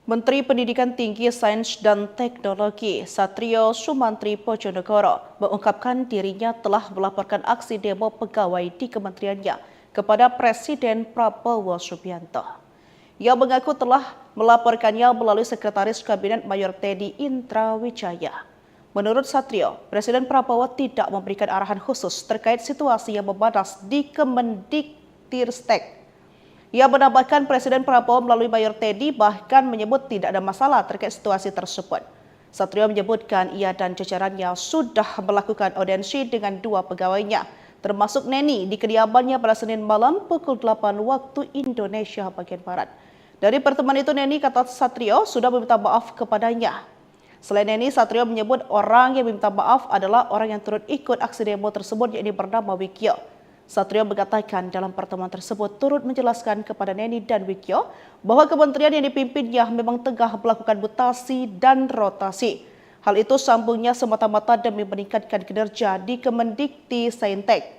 Menteri Pendidikan Tinggi, Sains dan Teknologi Satrio Sumantri Pojonegoro mengungkapkan dirinya telah melaporkan aksi demo pegawai di kementeriannya kepada Presiden Prabowo Subianto. Ia mengaku telah melaporkannya melalui Sekretaris Kabinet Mayor Teddy Indra Wijaya. Menurut Satrio, Presiden Prabowo tidak memberikan arahan khusus terkait situasi yang memanas di Kemendikbudristek. Ia menambahkan Presiden Prabowo melalui Mayor Teddy bahkan menyebut tidak ada masalah terkait situasi tersebut. Satrio menyebutkan ia dan jajarannya sudah melakukan audiensi dengan dua pegawainya, termasuk Neni di kediamannya pada Senin malam pukul 8 waktu Indonesia bagian Barat. Dari pertemuan itu Neni, kata Satrio, sudah meminta maaf kepadanya. Selain Neni, Satrio menyebut orang yang meminta maaf adalah orang yang turut ikut aksi demo tersebut, yakni bernama Wikyo. Satrio mengatakan dalam pertemuan tersebut turut menjelaskan kepada Neni dan Wikyo bahwa kementerian yang dipimpinnya memang tengah melakukan mutasi dan rotasi. Hal itu sambungnya semata-mata demi meningkatkan kinerja di Kemendikbudristek.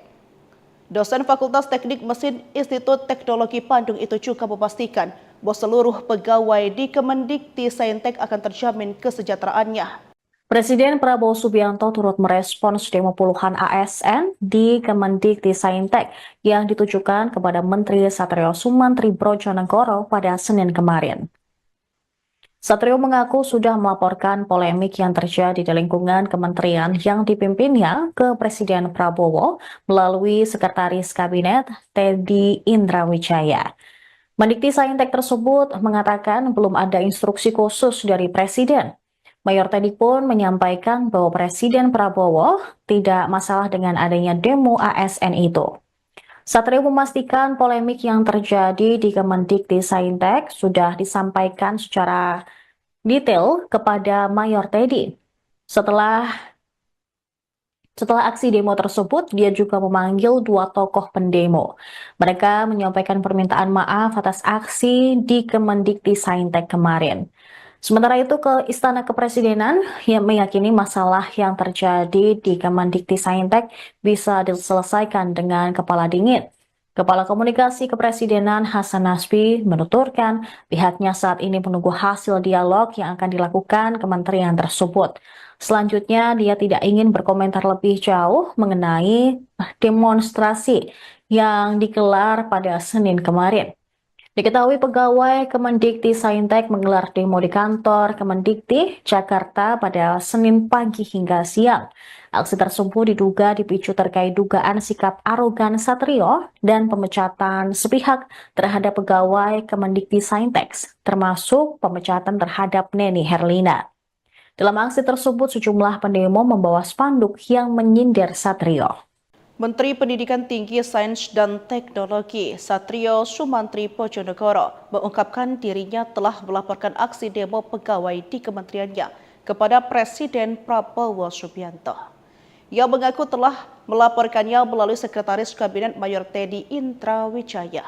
Dosen Fakultas Teknik Mesin Institut Teknologi Bandung itu juga memastikan bahwa seluruh pegawai di Kemendikbudristek akan terjamin kesejahteraannya. Presiden Prabowo Subianto turut merespons demo puluhan ASN di Kemendikbudristek yang ditujukan kepada Menteri Satrio Sumantri Brojonegoro pada Senin kemarin. Satrio mengaku sudah melaporkan polemik yang terjadi di lingkungan kementerian yang dipimpinnya ke Presiden Prabowo melalui Sekretaris Kabinet Teddy Indra Wijaya. Mendikbudristek tersebut mengatakan belum ada instruksi khusus dari Presiden. Mayor Teddy pun menyampaikan bahwa Presiden Prabowo tidak masalah dengan adanya demo ASN itu. Satrio memastikan polemik yang terjadi di Kemendikbudristek sudah disampaikan secara detail kepada Mayor Teddy. Setelah aksi demo tersebut, dia juga memanggil dua tokoh pendemo. Mereka menyampaikan permintaan maaf atas aksi di Kemendikbudristek kemarin. Sementara itu ke Istana Kepresidenan yang meyakini masalah yang terjadi di Kemendikbudristek bisa diselesaikan dengan kepala dingin. Kepala Komunikasi Kepresidenan Hasan Nasbi menuturkan pihaknya saat ini menunggu hasil dialog yang akan dilakukan kementerian tersebut. Selanjutnya, dia tidak ingin berkomentar lebih jauh mengenai demonstrasi yang digelar pada Senin kemarin. Diketahui pegawai Kemendikbudristek menggelar demo di kantor Kemendikti Jakarta pada Senin pagi hingga siang. Aksi tersebut diduga dipicu terkait dugaan sikap arogan Satrio dan pemecatan sepihak terhadap pegawai Kemendikbudristek, termasuk pemecatan terhadap Neni Herlina. Dalam aksi tersebut, sejumlah pendemo membawa spanduk yang menyindir Satrio. Menteri Pendidikan Tinggi, Sains dan Teknologi Satrio Sumantri Pojonegoro mengungkapkan dirinya telah melaporkan aksi demo pegawai di kementeriannya kepada Presiden Prabowo Subianto. Ia mengaku telah melaporkannya melalui Sekretaris Kabinet Mayor Teddy Indra Wijaya.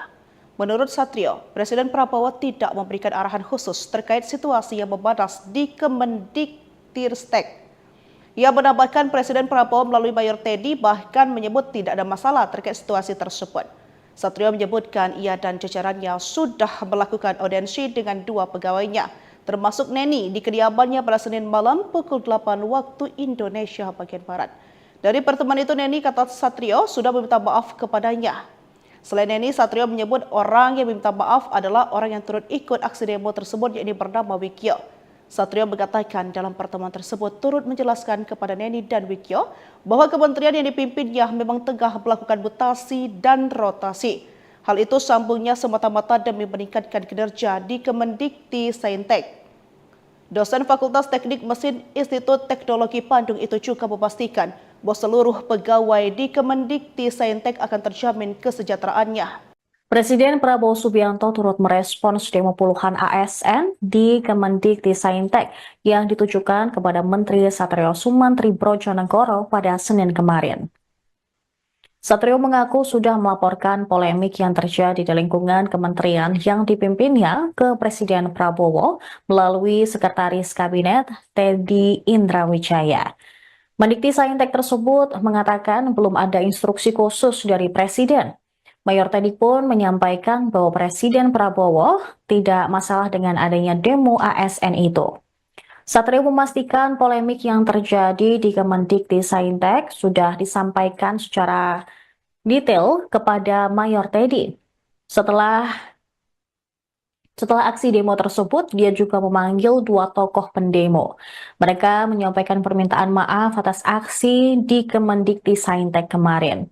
Menurut Satrio, Presiden Prabowo tidak memberikan arahan khusus terkait situasi yang memanas di Kemendikbudristek. Ia menambahkan Presiden Prabowo melalui Mayor Teddy bahkan menyebut tidak ada masalah terkait situasi tersebut. Satrio menyebutkan ia dan jajarannya sudah melakukan audiensi dengan dua pegawainya, termasuk Neni di kediamannya pada Senin malam pukul 8 waktu Indonesia bagian Barat. Dari pertemuan itu Neni, kata Satrio, sudah meminta maaf kepadanya. Selain Neni, Satrio menyebut orang yang meminta maaf adalah orang yang turut ikut aksi demo tersebut, yakni bernama Wikyo. Satrio mengatakan dalam pertemuan tersebut turut menjelaskan kepada Neni dan Wikyo bahwa kementerian yang dipimpinnya memang tengah melakukan mutasi dan rotasi. Hal itu sambungnya semata-mata demi meningkatkan kinerja di Kemendikbudristek. Dosen Fakultas Teknik Mesin Institut Teknologi Bandung itu juga memastikan bahwa seluruh pegawai di Kemendikbudristek akan terjamin kesejahteraannya. Presiden Prabowo Subianto turut merespons demo puluhan ASN di Kemendikbudristek yang ditujukan kepada Menteri Satrio Sumantri Brojonegoro pada Senin kemarin. Satrio mengaku sudah melaporkan polemik yang terjadi di lingkungan kementerian yang dipimpinnya ke Presiden Prabowo melalui Sekretaris Kabinet Teddy Indra Wijaya. Mendikbudristek tersebut mengatakan belum ada instruksi khusus dari Presiden. Mayor Teddy pun menyampaikan bahwa Presiden Prabowo tidak masalah dengan adanya demo ASN itu. Satrio memastikan polemik yang terjadi di Kemendikbudristek sudah disampaikan secara detail kepada Mayor Teddy. Setelah aksi demo tersebut, dia juga memanggil dua tokoh pendemo. Mereka menyampaikan permintaan maaf atas aksi di Kemendikbudristek kemarin.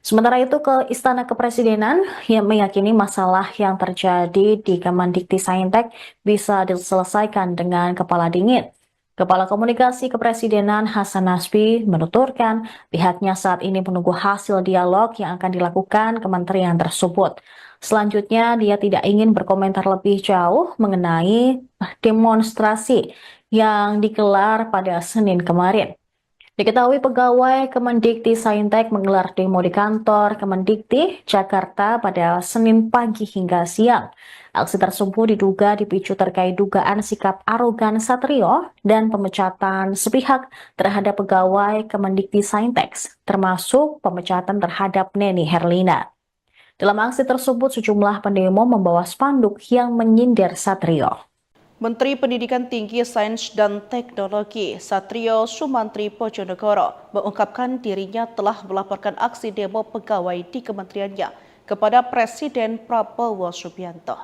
Sementara itu ke Istana Kepresidenan yang meyakini masalah yang terjadi di Kemendikbudristek bisa diselesaikan dengan kepala dingin. Kepala Komunikasi Kepresidenan Hasan Nasbi menuturkan pihaknya saat ini menunggu hasil dialog yang akan dilakukan kementerian tersebut. Selanjutnya, dia tidak ingin berkomentar lebih jauh mengenai demonstrasi yang digelar pada Senin kemarin. Diketahui pegawai Kemendikbudristek menggelar demo di kantor Kemendikti Jakarta pada Senin pagi hingga siang. Aksi tersebut diduga dipicu terkait dugaan sikap arogan Satrio dan pemecatan sepihak terhadap pegawai Kemendikbudristek, termasuk pemecatan terhadap Neni Herlina. Dalam aksi tersebut, sejumlah pendemo membawa spanduk yang menyindir Satrio. Menteri Pendidikan Tinggi, Sains dan Teknologi Satrio Sumantri Pojonegoro mengungkapkan dirinya telah melaporkan aksi demo pegawai di kementeriannya kepada Presiden Prabowo Subianto.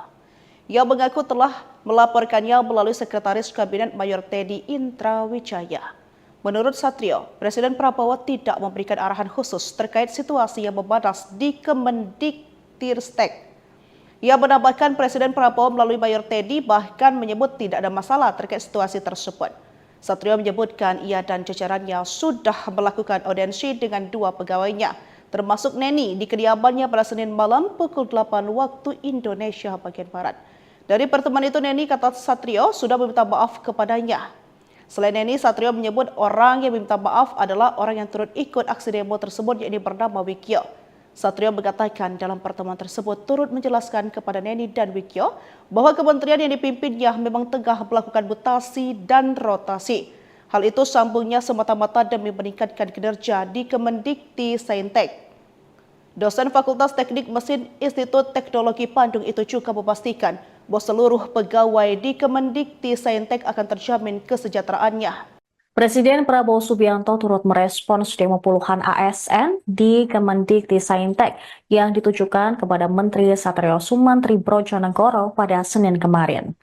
Ia mengaku telah melaporkannya melalui Sekretaris Kabinet Mayor Teddy Indrawijaya. Menurut Satrio, Presiden Prabowo tidak memberikan arahan khusus terkait situasi yang memanas di Kemendikbudristek. Ia menambahkan Presiden Prabowo melalui Mayor Teddy bahkan menyebut tidak ada masalah terkait situasi tersebut. Satrio menyebutkan ia dan jajarannya sudah melakukan audiensi dengan dua pegawainya, termasuk Neni di kediamannya pada Senin malam pukul 8 waktu Indonesia bagian Barat. Dari pertemuan itu Neni, kata Satrio, sudah meminta maaf kepadanya. Selain Neni, Satrio menyebut orang yang meminta maaf adalah orang yang turut ikut aksi demo tersebut, yakni bernama Wikyo. Satrio mengatakan dalam pertemuan tersebut turut menjelaskan kepada Neni dan Wikyo bahwa kementerian yang dipimpinnya memang tengah melakukan mutasi dan rotasi. Hal itu sambungnya semata-mata demi meningkatkan kinerja di Kemendikbudristek. Dosen Fakultas Teknik Mesin Institut Teknologi Bandung itu juga memastikan bahwa seluruh pegawai di Kemendikbudristek akan terjamin kesejahteraannya. Presiden Prabowo Subianto turut merespons demo puluhan ASN di Kemendikbudristek yang ditujukan kepada Menteri Satrio Sumantri Brojonegoro pada Senin kemarin.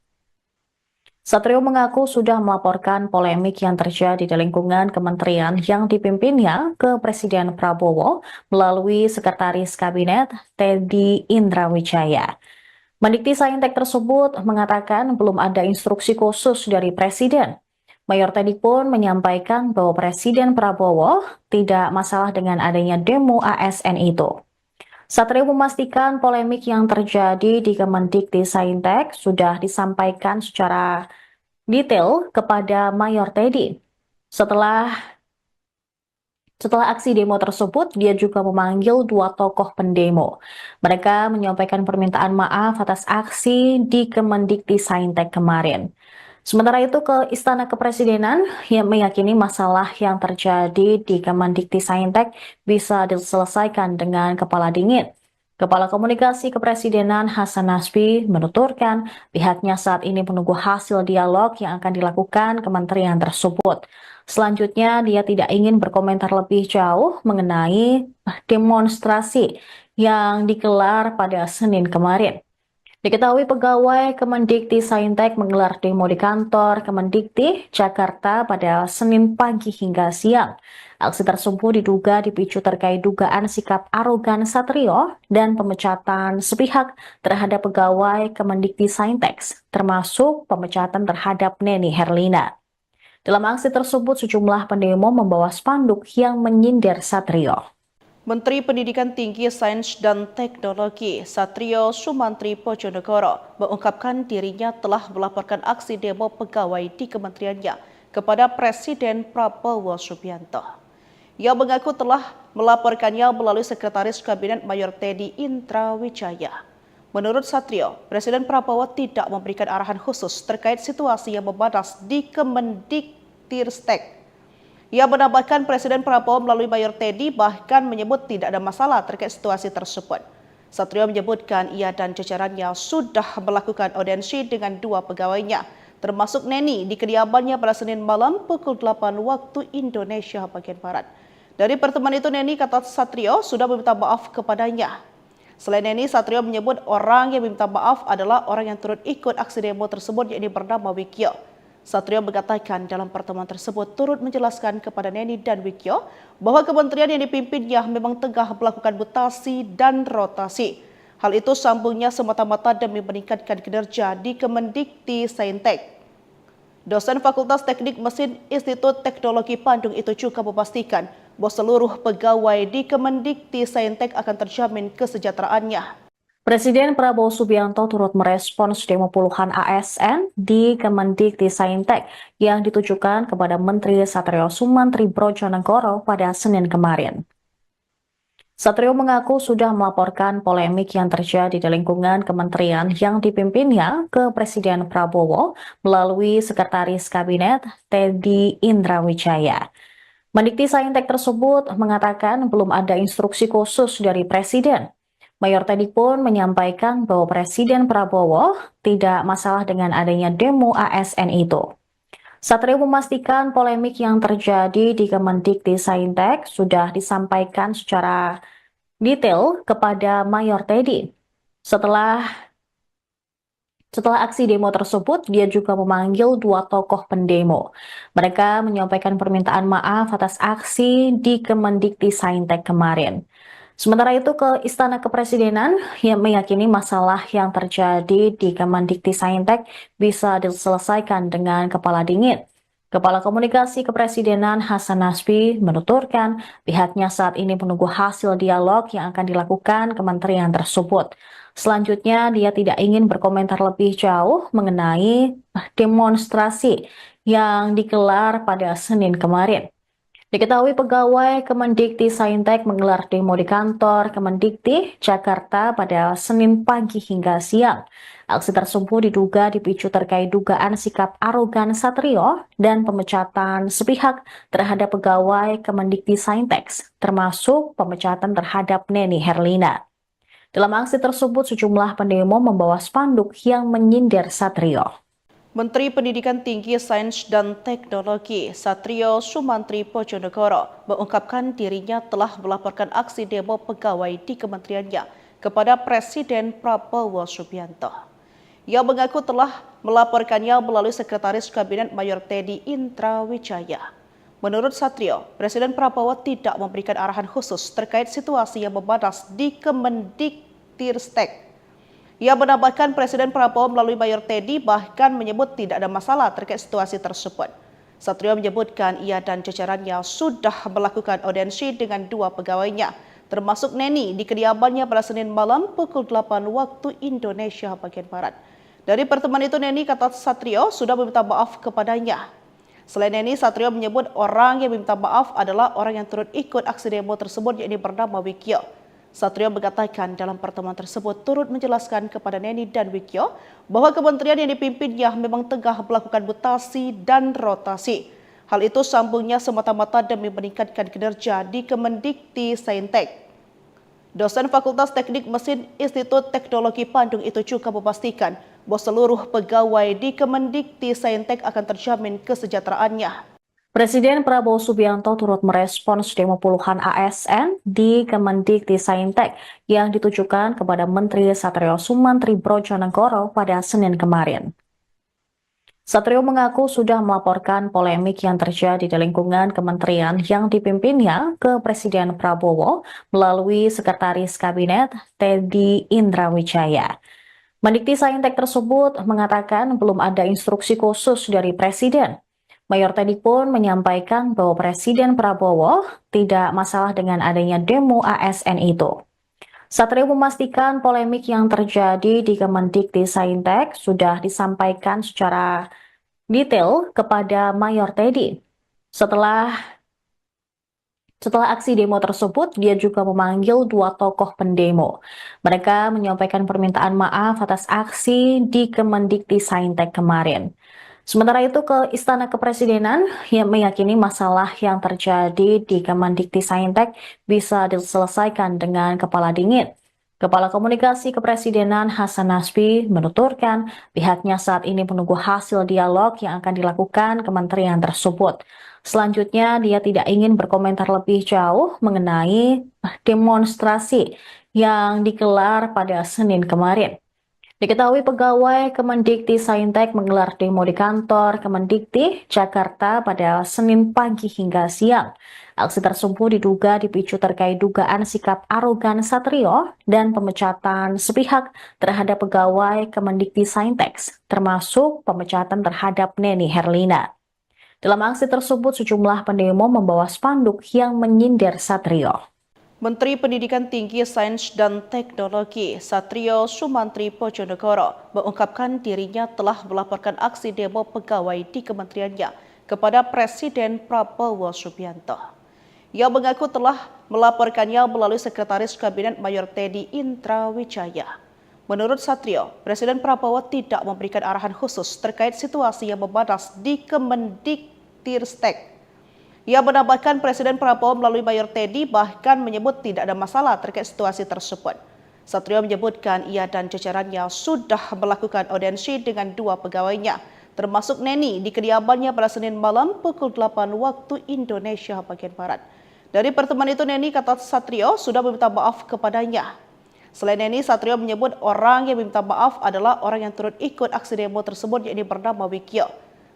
Satrio mengaku sudah melaporkan polemik yang terjadi di lingkungan kementerian yang dipimpinnya ke Presiden Prabowo melalui Sekretaris Kabinet Teddy Indrawijaya. Mendikbudristek tersebut mengatakan belum ada instruksi khusus dari Presiden. Mayor Teddy pun menyampaikan bahwa Presiden Prabowo tidak masalah dengan adanya demo ASN itu. Satrio memastikan polemik yang terjadi di Kemendikbudristek sudah disampaikan secara detail kepada Mayor Teddy. Setelah aksi demo tersebut, dia juga memanggil dua tokoh pendemo. Mereka menyampaikan permintaan maaf atas aksi di Kemendikbudristek kemarin. Sementara itu ke Istana Kepresidenan yang meyakini masalah yang terjadi di Kemendikbudristek bisa diselesaikan dengan kepala dingin. Kepala Komunikasi Kepresidenan Hasan Nasbi menuturkan pihaknya saat ini menunggu hasil dialog yang akan dilakukan kementerian tersebut. Selanjutnya, dia tidak ingin berkomentar lebih jauh mengenai demonstrasi yang digelar pada Senin kemarin. Diketahui pegawai Kemendikbudristek menggelar demo di kantor Kemendikti Jakarta pada Senin pagi hingga siang. Aksi tersebut diduga dipicu terkait dugaan sikap arogan Satrio dan pemecatan sepihak terhadap pegawai Kemendikbudristek, termasuk pemecatan terhadap Neni Herlina. Dalam aksi tersebut, sejumlah pendemo membawa spanduk yang menyindir Satrio. Menteri Pendidikan Tinggi, Sains dan Teknologi Satrio Sumantri Pojonegoro mengungkapkan dirinya telah melaporkan aksi demo pegawai di kementeriannya kepada Presiden Prabowo Subianto. Ia mengaku telah melaporkannya melalui Sekretaris Kabinet Mayor Teddy Indrawijaya. Menurut Satrio, Presiden Prabowo tidak memberikan arahan khusus terkait situasi yang memanas di Kemendikbudristek. Ia menambahkan Presiden Prabowo melalui Mayor Teddy bahkan menyebut tidak ada masalah terkait situasi tersebut. Satrio menyebutkan ia dan jajarannya sudah melakukan audiensi dengan 2 pegawainya, termasuk Neni di kediamannya pada Senin malam pukul 8 waktu Indonesia bagian Barat. Dari pertemuan itu Neni kata Satrio sudah meminta maaf kepadanya. Selain Neni, Satrio menyebut orang yang meminta maaf adalah orang yang turut ikut aksi demo tersebut yakni bernama Wikyo. Satrio mengatakan dalam pertemuan tersebut turut menjelaskan kepada Neni dan Wikyo bahwa kementerian yang dipimpinnya memang tengah melakukan mutasi dan rotasi. Hal itu sambungnya semata-mata demi meningkatkan kinerja di Kemendikti Saintek. Dosen Fakultas Teknik Mesin Institut Teknologi Bandung itu juga memastikan bahwa seluruh pegawai di Kemendikti Saintek akan terjamin kesejahteraannya. Presiden Prabowo Subianto turut merespons demo puluhan ASN di Kemendikti Saintek yang ditujukan kepada Menteri Satrio Sumantri Brojonegoro pada Senin kemarin. Satrio mengaku sudah melaporkan polemik yang terjadi di lingkungan kementerian yang dipimpinnya ke Presiden Prabowo melalui Sekretaris Kabinet Teddy Indrawijaya. Mendikti Saintek tersebut mengatakan belum ada instruksi khusus dari Presiden. Mayor Teddy pun menyampaikan bahwa Presiden Prabowo tidak masalah dengan adanya demo ASN itu. Satrio memastikan polemik yang terjadi di Kemendikti Saintek sudah disampaikan secara detail kepada Mayor Teddy. Setelah aksi demo tersebut, dia juga memanggil 2 tokoh pendemo. Mereka menyampaikan permintaan maaf atas aksi di Kemendikti Saintek kemarin. Sementara itu ke Istana Kepresidenan yang meyakini masalah yang terjadi di Kemendikti Saintek bisa diselesaikan dengan kepala dingin. Kepala Komunikasi Kepresidenan Hasan Nasbi menuturkan pihaknya saat ini menunggu hasil dialog yang akan dilakukan kementerian tersebut. Selanjutnya, dia tidak ingin berkomentar lebih jauh mengenai demonstrasi yang digelar pada Senin kemarin. Diketahui pegawai Kemendikti Saintek menggelar demo di kantor Kemendikti Jakarta pada Senin pagi hingga siang. Aksi tersebut diduga dipicu terkait dugaan sikap arogan Satrio dan pemecatan sepihak terhadap pegawai Kemendikti Saintek, termasuk pemecatan terhadap Neni Herlina. Dalam aksi tersebut, sejumlah pendemo membawa spanduk yang menyindir Satrio. Menteri Pendidikan Tinggi, Sains dan Teknologi Satrio Sumantri Brojonegoro mengungkapkan dirinya telah melaporkan aksi demo pegawai di kementeriannya kepada Presiden Prabowo Subianto. Ia mengaku telah melaporkannya melalui Sekretaris Kabinet Mayor Teddy Indrawijaya. Menurut Satrio, Presiden Prabowo tidak memberikan arahan khusus terkait situasi yang memanas di Kemendiktiristek. Ia menambahkan Presiden Prabowo melalui Mayor Teddy bahkan menyebut tidak ada masalah terkait situasi tersebut. Satrio menyebutkan ia dan jajarannya sudah melakukan audiensi dengan 2 pegawainya, termasuk Neni di kediamannya pada Senin malam pukul 8 waktu Indonesia bagian Barat. Dari pertemuan itu Neni kata Satrio sudah meminta maaf kepadanya. Selain Neni, Satrio menyebut orang yang meminta maaf adalah orang yang turut ikut aksi demo tersebut yakni bernama Wikyo. Satrio mengatakan dalam pertemuan tersebut turut menjelaskan kepada Neni dan Wikyo bahwa kementerian yang dipimpinnya memang tengah melakukan mutasi dan rotasi. Hal itu sambungnya semata-mata demi meningkatkan kinerja di Kemendikti Saintek. Dosen Fakultas Teknik Mesin Institut Teknologi Bandung itu juga memastikan bahwa seluruh pegawai di Kemendikti Saintek akan terjamin kesejahteraannya. Presiden Prabowo Subianto turut merespons demo puluhan ASN di Kemendikti Saintek yang ditujukan kepada Menteri Satrio Sumantri Brojonegoro pada Senin kemarin. Satrio mengaku sudah melaporkan polemik yang terjadi di lingkungan kementerian yang dipimpinnya ke Presiden Prabowo melalui Sekretaris Kabinet Teddy Indrawijaya. Mendikti Saintek tersebut mengatakan belum ada instruksi khusus dari Presiden. Mayor Teddy pun menyampaikan bahwa Presiden Prabowo tidak masalah dengan adanya demo ASN itu. Satrio memastikan polemik yang terjadi di Kemendikti Saintek sudah disampaikan secara detail kepada Mayor Teddy. Setelah aksi demo tersebut, dia juga memanggil 2 tokoh pendemo. Mereka menyampaikan permintaan maaf atas aksi di Kemendikti Saintek kemarin. Sementara itu ke Istana Kepresidenan yang meyakini masalah yang terjadi di Kemendikti Saintek bisa diselesaikan dengan kepala dingin. Kepala Komunikasi Kepresidenan Hasan Nasbi menuturkan pihaknya saat ini menunggu hasil dialog yang akan dilakukan kementerian tersebut. Selanjutnya, dia tidak ingin berkomentar lebih jauh mengenai demonstrasi yang digelar pada Senin kemarin. Diketahui pegawai Kemendikti-Saintek menggelar demo di kantor Kemendikti, Jakarta pada Senin pagi hingga siang. Aksi tersebut diduga dipicu terkait dugaan sikap arogan Satrio dan pemecatan sepihak terhadap pegawai Kemendikti-Saintek, termasuk pemecatan terhadap Neni Herlina. Dalam aksi tersebut, sejumlah pendemo membawa spanduk yang menyindir Satrio. Menteri Pendidikan Tinggi, Sains dan Teknologi Satrio Sumantri Pojonegoro mengungkapkan dirinya telah melaporkan aksi demo pegawai di kementeriannya kepada Presiden Prabowo Subianto. Ia mengaku telah melaporkannya melalui Sekretaris Kabinet Mayor Teddy Indrawijaya. Menurut Satrio, Presiden Prabowo tidak memberikan arahan khusus terkait situasi yang memanas di Kemendiktiristek. Ia menambahkan Presiden Prabowo melalui Mayor Teddy bahkan menyebut tidak ada masalah terkait situasi tersebut. Satrio menyebutkan ia dan jajarannya sudah melakukan audiensi dengan dua pegawainya, termasuk Neni di kediamannya pada Senin malam pukul 8 waktu Indonesia bagian Barat. Dari pertemuan itu Neni, kata Satrio, sudah meminta maaf kepadanya. Selain Neni, Satrio menyebut orang yang meminta maaf adalah orang yang turut ikut aksi demo tersebut, yakni bernama Wikyo.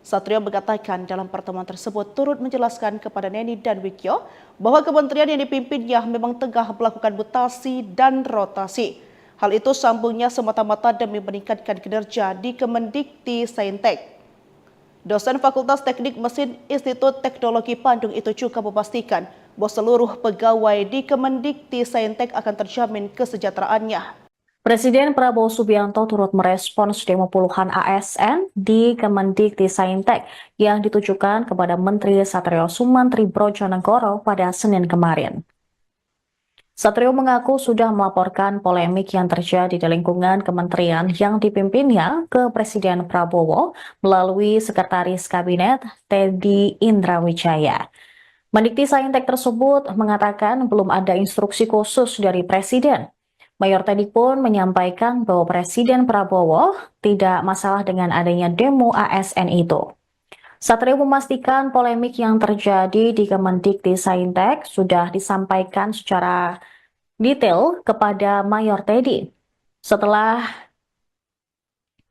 Satrio mengatakan dalam pertemuan tersebut turut menjelaskan kepada Neni dan Wikyo bahwa kementerian yang dipimpinnya memang tengah melakukan mutasi dan rotasi. Hal itu sambungnya semata-mata demi meningkatkan kinerja di Kemendikti-Saintek. Dosen Fakultas Teknik Mesin Institut Teknologi Bandung itu juga memastikan bahwa seluruh pegawai di Kemendikti-Saintek akan terjamin kesejahteraannya. Presiden Prabowo Subianto turut merespons demo puluhan ASN di Kemendikti-Saintek yang ditujukan kepada Menteri Satrio Sumantri Brojonegoro pada Senin kemarin. Satrio mengaku sudah melaporkan polemik yang terjadi di lingkungan kementerian yang dipimpinnya ke Presiden Prabowo melalui Sekretaris Kabinet Teddy Indrawijaya. Mendikti-Saintek tersebut mengatakan belum ada instruksi khusus dari Presiden. Mayor Teddy pun menyampaikan bahwa Presiden Prabowo tidak masalah dengan adanya demo ASN itu. Satrio memastikan polemik yang terjadi di Kemendikti-Saintek sudah disampaikan secara detail kepada Mayor Teddy. Setelah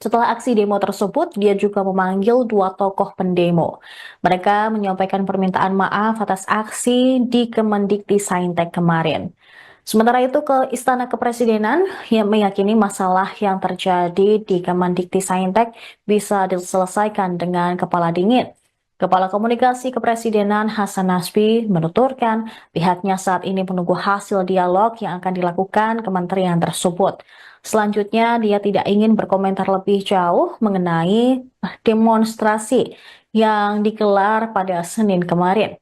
aksi demo tersebut, dia juga memanggil dua tokoh pendemo. Mereka menyampaikan permintaan maaf atas aksi di Kemendikti-Saintek kemarin. Sementara itu ke Istana Kepresidenan yang meyakini masalah yang terjadi di Kemendikti-Saintek bisa diselesaikan dengan kepala dingin. Kepala Komunikasi Kepresidenan Hasan Nasbi menuturkan pihaknya saat ini menunggu hasil dialog yang akan dilakukan kementerian tersebut. Selanjutnya, dia tidak ingin berkomentar lebih jauh mengenai demonstrasi yang digelar pada Senin kemarin.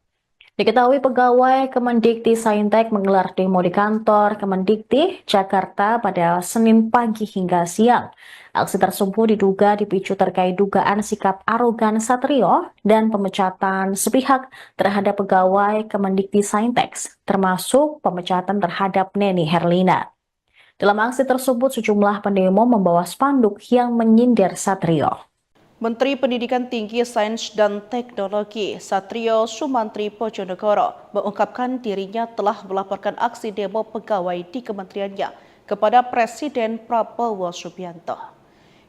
Diketahui pegawai Kemendikti-Saintek menggelar demo di kantor Kemendikti, Jakarta pada Senin pagi hingga siang. Aksi tersebut diduga dipicu terkait dugaan sikap arogan Satrio dan pemecatan sepihak terhadap pegawai Kemendikti-Saintek, termasuk pemecatan terhadap Neni Herlina. Dalam aksi tersebut, sejumlah pendemo membawa spanduk yang menyindir Satrio. Menteri Pendidikan Tinggi, Sains dan Teknologi Satrio Sumantri Pojonegoro mengungkapkan dirinya telah melaporkan aksi demo pegawai di kementeriannya kepada Presiden Prabowo Subianto.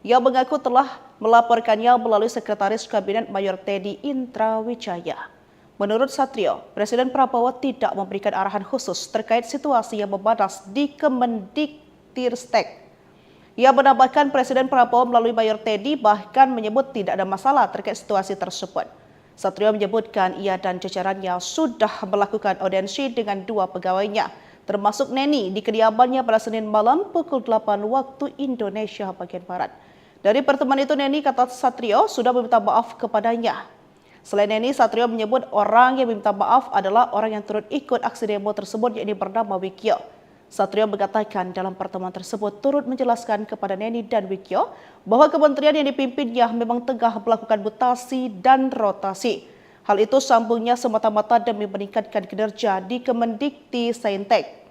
Ia mengaku telah melaporkannya melalui Sekretaris Kabinet Mayor Teddy Indrawijaya. Menurut Satrio, Presiden Prabowo tidak memberikan arahan khusus terkait situasi yang memanas di Kemendiktiristek. Ia menambahkan Presiden Prabowo melalui Mayor Teddy bahkan menyebut tidak ada masalah terkait situasi tersebut. Satrio menyebutkan ia dan jajarannya sudah melakukan audiensi dengan dua pegawainya, termasuk Neni di kediamannya pada Senin malam pukul 8 waktu Indonesia bagian Barat. Dari pertemuan itu Neni, kata Satrio, sudah meminta maaf kepadanya. Selain Neni, Satrio menyebut orang yang meminta maaf adalah orang yang turut ikut aksi demo tersebut, yakni bernama Wikyo. Satrio mengatakan dalam pertemuan tersebut turut menjelaskan kepada Neni dan Wikyo bahwa kementerian yang dipimpinnya memang tengah melakukan mutasi dan rotasi. Hal itu sambungnya semata-mata demi meningkatkan kinerja di Kemendikti-Saintek.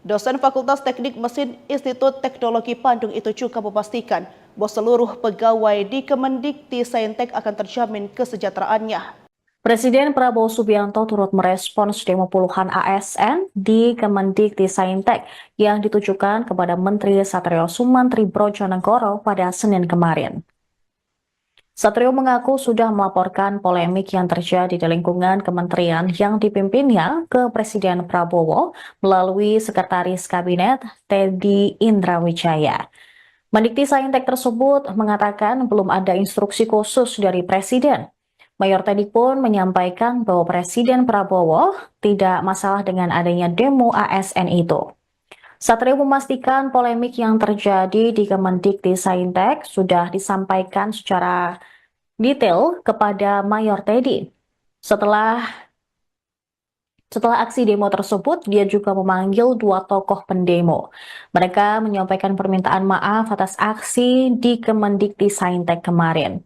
Dosen Fakultas Teknik Mesin Institut Teknologi Bandung itu juga memastikan bahwa seluruh pegawai di Kemendikti-Saintek akan terjamin kesejahteraannya. Presiden Prabowo Subianto turut merespons demo puluhan ASN di Kemendikti-Saintek yang ditujukan kepada Menteri Satrio Sumantri Brojonegoro pada Senin kemarin. Satrio mengaku sudah melaporkan polemik yang terjadi di lingkungan kementerian yang dipimpinnya ke Presiden Prabowo melalui Sekretaris Kabinet Teddy Indrawijaya. Mendikti-Saintek tersebut mengatakan belum ada instruksi khusus dari Presiden. Mayor Teddy pun menyampaikan bahwa Presiden Prabowo tidak masalah dengan adanya demo ASN itu. Satrio memastikan polemik yang terjadi di Kemendikti-Saintek sudah disampaikan secara detail kepada Mayor Teddy. Setelah aksi demo tersebut, dia juga memanggil dua tokoh pendemo. Mereka menyampaikan permintaan maaf atas aksi di Kemendikti-Saintek kemarin.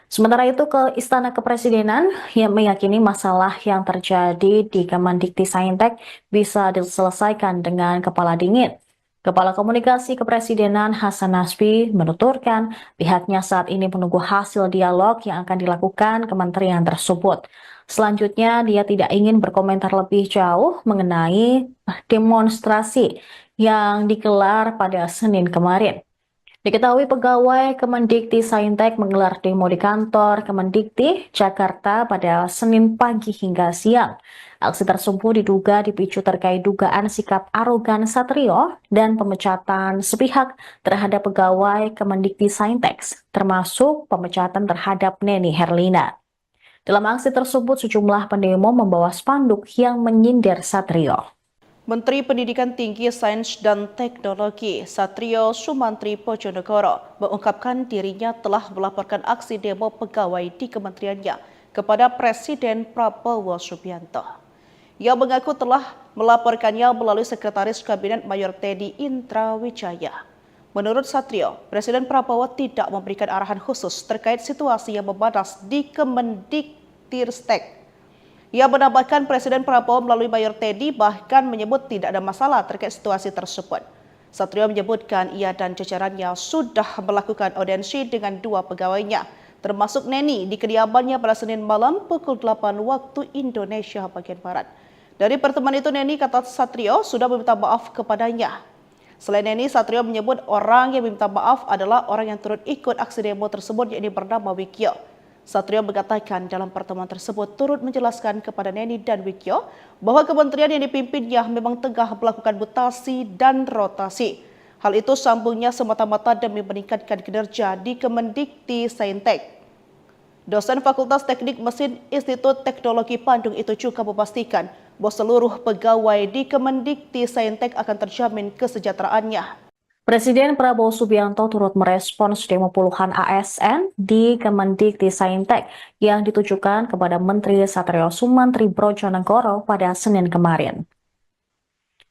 Sementara itu ke Istana Kepresidenan yang meyakini masalah yang terjadi di Kemendikti-Saintek bisa diselesaikan dengan kepala dingin. Kepala Komunikasi Kepresidenan Hasan Nasbi menuturkan pihaknya saat ini menunggu hasil dialog yang akan dilakukan kementerian tersebut. Selanjutnya, dia tidak ingin berkomentar lebih jauh mengenai demonstrasi yang digelar pada Senin kemarin. Diketahui pegawai Kemendikti-Saintek menggelar demo di kantor Kemendikti, Jakarta pada Senin pagi hingga siang. Aksi tersebut diduga dipicu terkait dugaan sikap arogan Satrio dan pemecatan sepihak terhadap pegawai Kemendikti-Saintek, termasuk pemecatan terhadap Neni Herlina. Dalam aksi tersebut, sejumlah pendemo membawa spanduk yang menyindir Satrio. Menteri Pendidikan Tinggi, Sains dan Teknologi Satrio Sumantri Brojonegoro mengungkapkan dirinya telah melaporkan aksi demo pegawai di kementeriannya kepada Presiden Prabowo Subianto. Ia mengaku telah melaporkannya melalui Sekretaris Kabinet Mayor Teddy Indrawijaya. Menurut Satrio, Presiden Prabowo tidak memberikan arahan khusus terkait situasi yang memanas di Kemendikti-Ristek. Ia menambahkan Presiden Prabowo melalui Mayor Teddy bahkan menyebut tidak ada masalah terkait situasi tersebut. Satrio menyebutkan ia dan jajarannya sudah melakukan audiensi dengan dua pegawainya, termasuk Neni di kediamannya pada Senin malam pukul 8 waktu Indonesia bagian Barat. Dari pertemuan itu Neni, kata Satrio, sudah meminta maaf kepadanya. Selain Neni, Satrio menyebut orang yang meminta maaf adalah orang yang turut ikut aksi demo tersebut, yakni bernama Wikyo. Satrio mengatakan dalam pertemuan tersebut turut menjelaskan kepada Neni dan Wikyo bahwa kementerian yang dipimpinnya memang tengah melakukan mutasi dan rotasi. Hal itu sambungnya semata-mata demi meningkatkan kinerja di Kemendikti-Saintek. Dosen Fakultas Teknik Mesin Institut Teknologi Bandung itu juga memastikan bahwa seluruh pegawai di Kemendikti-Saintek akan terjamin kesejahteraannya. Presiden Prabowo Subianto turut merespons demo puluhan ASN di Kemendikti-Saintek yang ditujukan kepada Menteri Satrio Sumantri Brojonegoro pada Senin kemarin.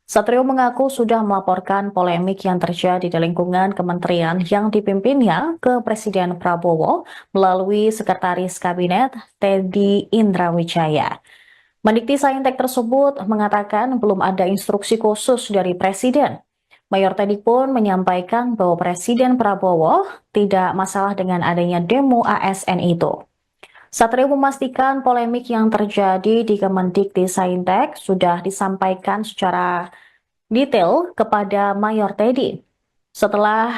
Satrio mengaku sudah melaporkan polemik yang terjadi di lingkungan kementerian yang dipimpinnya ke Presiden Prabowo melalui Sekretaris Kabinet Teddy Indrawijaya. Mendikti-Saintek tersebut mengatakan belum ada instruksi khusus dari Presiden. Mayor Teddy pun menyampaikan bahwa Presiden Prabowo tidak masalah dengan adanya demo ASN itu. Satrio memastikan polemik yang terjadi di Kemendikti-Saintek sudah disampaikan secara detail kepada Mayor Teddy. Setelah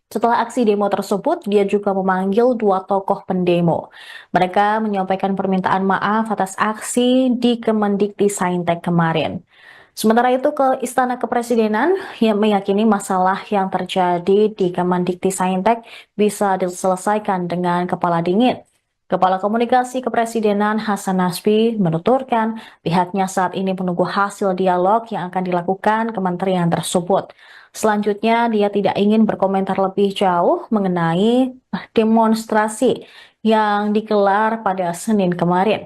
aksi demo tersebut, dia juga memanggil dua tokoh pendemo. Mereka menyampaikan permintaan maaf atas aksi di Kemendikti-Saintek kemarin. Sementara itu ke Istana Kepresidenan yang meyakini masalah yang terjadi di Kemendikti-Saintek bisa diselesaikan dengan kepala dingin. Kepala Komunikasi Kepresidenan Hasan Nasbi menuturkan pihaknya saat ini menunggu hasil dialog yang akan dilakukan kementerian tersebut. Selanjutnya, dia tidak ingin berkomentar lebih jauh mengenai demonstrasi yang digelar pada Senin kemarin.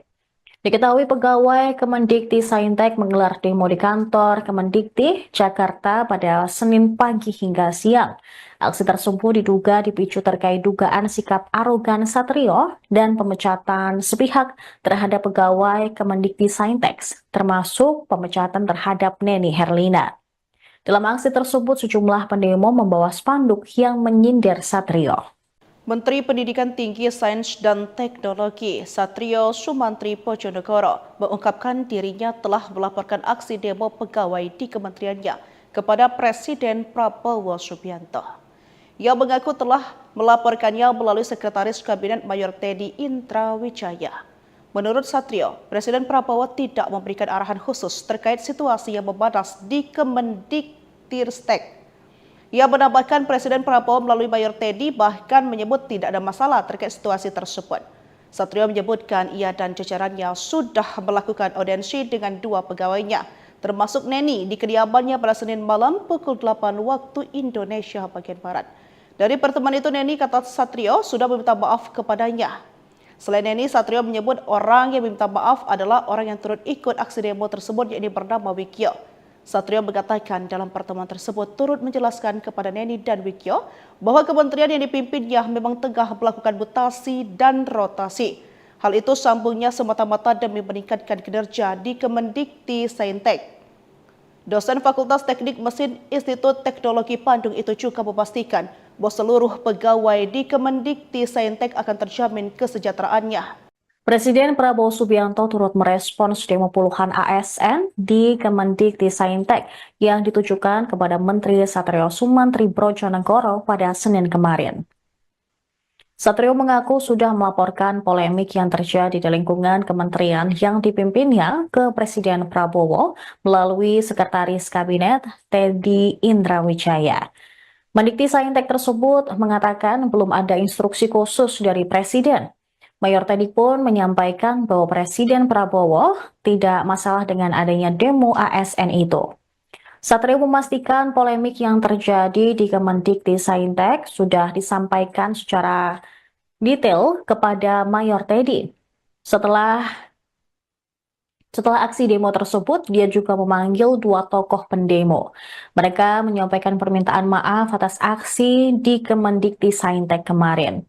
Diketahui pegawai Kemendikti-Saintek menggelar demo di kantor Kemendikti, Jakarta pada Senin pagi hingga siang. Aksi tersebut diduga dipicu terkait dugaan sikap arogan Satrio dan pemecatan sepihak terhadap pegawai Kemendikti-Saintek, termasuk pemecatan terhadap Neni Herlina. Dalam aksi tersebut, sejumlah pendemo membawa spanduk yang menyindir Satrio. Menteri Pendidikan Tinggi, Sains dan Teknologi Satrio Sumantri Pojonegoro mengungkapkan dirinya telah melaporkan aksi demo pegawai di kementeriannya kepada Presiden Prabowo Subianto. Ia mengaku telah melaporkannya melalui Sekretaris Kabinet Mayor Teddy Indrawijaya. Menurut Satrio, Presiden Prabowo tidak memberikan arahan khusus terkait situasi yang memanas di Kemendiktiristek. Ia menambahkan Presiden Prabowo melalui Mayor Teddy bahkan menyebut tidak ada masalah terkait situasi tersebut. Satrio menyebutkan ia dan jajarannya sudah melakukan audiensi dengan dua pegawainya, termasuk Neni di kediamannya pada Senin malam pukul 8 waktu Indonesia bagian Barat. Dari pertemuan itu Neni, kata Satrio, sudah meminta maaf kepadanya. Selain Neni, Satrio menyebut orang yang meminta maaf adalah orang yang turut ikut aksi demo tersebut, yakni bernama Wikyo. Satrio mengatakan dalam pertemuan tersebut turut menjelaskan kepada Neni dan Wikyo bahwa kementerian yang dipimpinnya memang tengah melakukan mutasi dan rotasi. Hal itu sambungnya semata-mata demi meningkatkan kinerja di Kemendikti-Saintek. Dosen Fakultas Teknik Mesin Institut Teknologi Bandung itu juga memastikan bahwa seluruh pegawai di Kemendikti-Saintek akan terjamin kesejahteraannya. Presiden Prabowo Subianto turut merespons demo puluhan ASN di Kemendikti-Saintek yang ditujukan kepada Menteri Satrio Sumantri Brojonegoro pada Senin kemarin. Satrio mengaku sudah melaporkan polemik yang terjadi di lingkungan kementerian yang dipimpinnya ke Presiden Prabowo melalui Sekretaris Kabinet Teddy Indrawijaya. Mendikti-Saintek tersebut mengatakan belum ada instruksi khusus dari Presiden. Mayor Teddy pun menyampaikan bahwa Presiden Prabowo tidak masalah dengan adanya demo ASN itu. Satrio memastikan polemik yang terjadi di Kemendikti-Saintek sudah disampaikan secara detail kepada Mayor Teddy. Setelah aksi demo tersebut, dia juga memanggil dua tokoh pendemo. Mereka menyampaikan permintaan maaf atas aksi di Kemendikti-Saintek kemarin.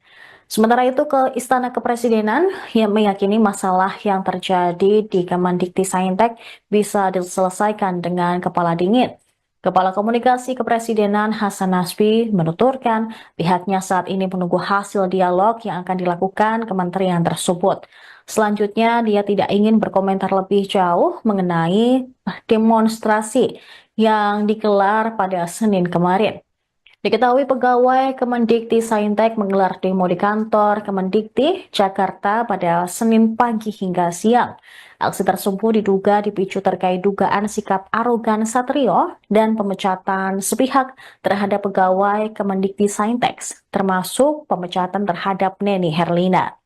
Sementara itu ke Istana Kepresidenan yang meyakini masalah yang terjadi di Kemendikti-Saintek bisa diselesaikan dengan kepala dingin. Kepala Komunikasi Kepresidenan Hasan Nasbi menuturkan pihaknya saat ini menunggu hasil dialog yang akan dilakukan kementerian tersebut. Selanjutnya, dia tidak ingin berkomentar lebih jauh mengenai demonstrasi yang digelar pada Senin kemarin. Diketahui pegawai Kemendikti-Saintek menggelar demo di kantor Kemendikti, Jakarta pada Senin pagi hingga siang. Aksi tersebut diduga dipicu terkait dugaan sikap arogan Satrio dan pemecatan sepihak terhadap pegawai Kemendikti-Saintek, termasuk pemecatan terhadap Neni Herlina.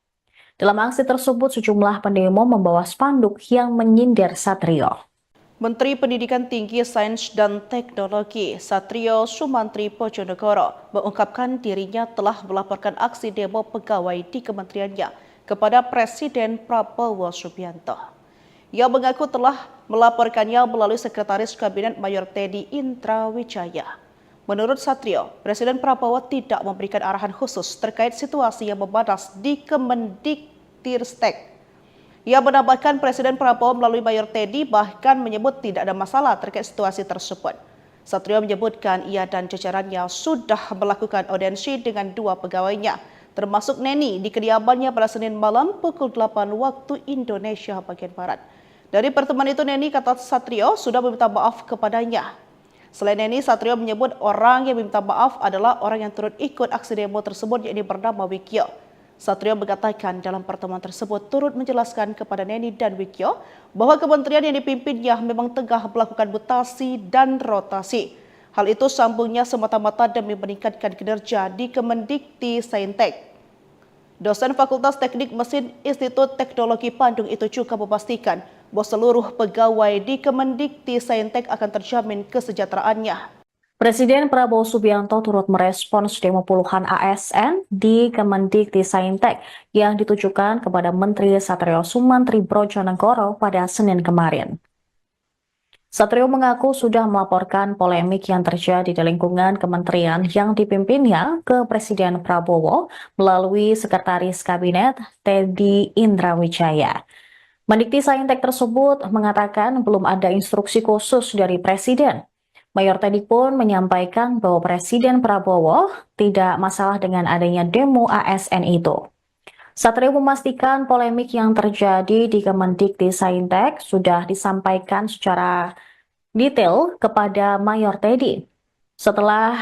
Dalam aksi tersebut, sejumlah pendemo membawa spanduk yang menyindir Satrio. Menteri Pendidikan Tinggi, Sains dan Teknologi Satrio Sumantri Pojonegoro mengungkapkan dirinya telah melaporkan aksi demo pegawai di kementeriannya kepada Presiden Prabowo Subianto. Ia mengaku telah melaporkannya melalui Sekretaris Kabinet Mayor Teddy Indrawijaya. Menurut Satrio, Presiden Prabowo tidak memberikan arahan khusus terkait situasi yang memanas di Kemendiktiristek. Ia menambahkan Presiden Prabowo melalui Mayor Teddy bahkan menyebut tidak ada masalah terkait situasi tersebut. Satrio menyebutkan ia dan jajarannya sudah melakukan audiensi dengan dua pegawainya, termasuk Neni di kediamannya pada Senin malam pukul 8 waktu Indonesia bagian Barat. Dari pertemuan itu Neni, kata Satrio, sudah meminta maaf kepadanya. Selain Neni, Satrio menyebut orang yang meminta maaf adalah orang yang turut ikut aksi demo tersebut, yakni bernama Wikyo. Satrio mengatakan dalam pertemuan tersebut turut menjelaskan kepada Neni dan Wikyo bahwa kementerian yang dipimpinnya memang tengah melakukan mutasi dan rotasi. Hal itu sambungnya semata-mata demi meningkatkan kinerja di Kemendikti-Saintek. Dosen Fakultas Teknik Mesin Institut Teknologi Bandung itu juga memastikan bahwa seluruh pegawai di Kemendikti-Saintek akan terjamin kesejahteraannya. Presiden Prabowo Subianto turut merespons demo puluhan ASN di Kemendikbudristek yang ditujukan kepada Menteri Satrio Sumantri Brojonegoro pada Senin kemarin. Satrio mengaku sudah melaporkan polemik yang terjadi di lingkungan kementerian yang dipimpinnya ke Presiden Prabowo melalui Sekretaris Kabinet Teddy Indrawijaya. Mendikbudristek tersebut mengatakan belum ada instruksi khusus dari Presiden. Mayor Teddy pun menyampaikan bahwa Presiden Prabowo tidak masalah dengan adanya demo ASN itu. Satrio memastikan polemik yang terjadi di Kemendikbudristek sudah disampaikan secara detail kepada Mayor Teddy. Setelah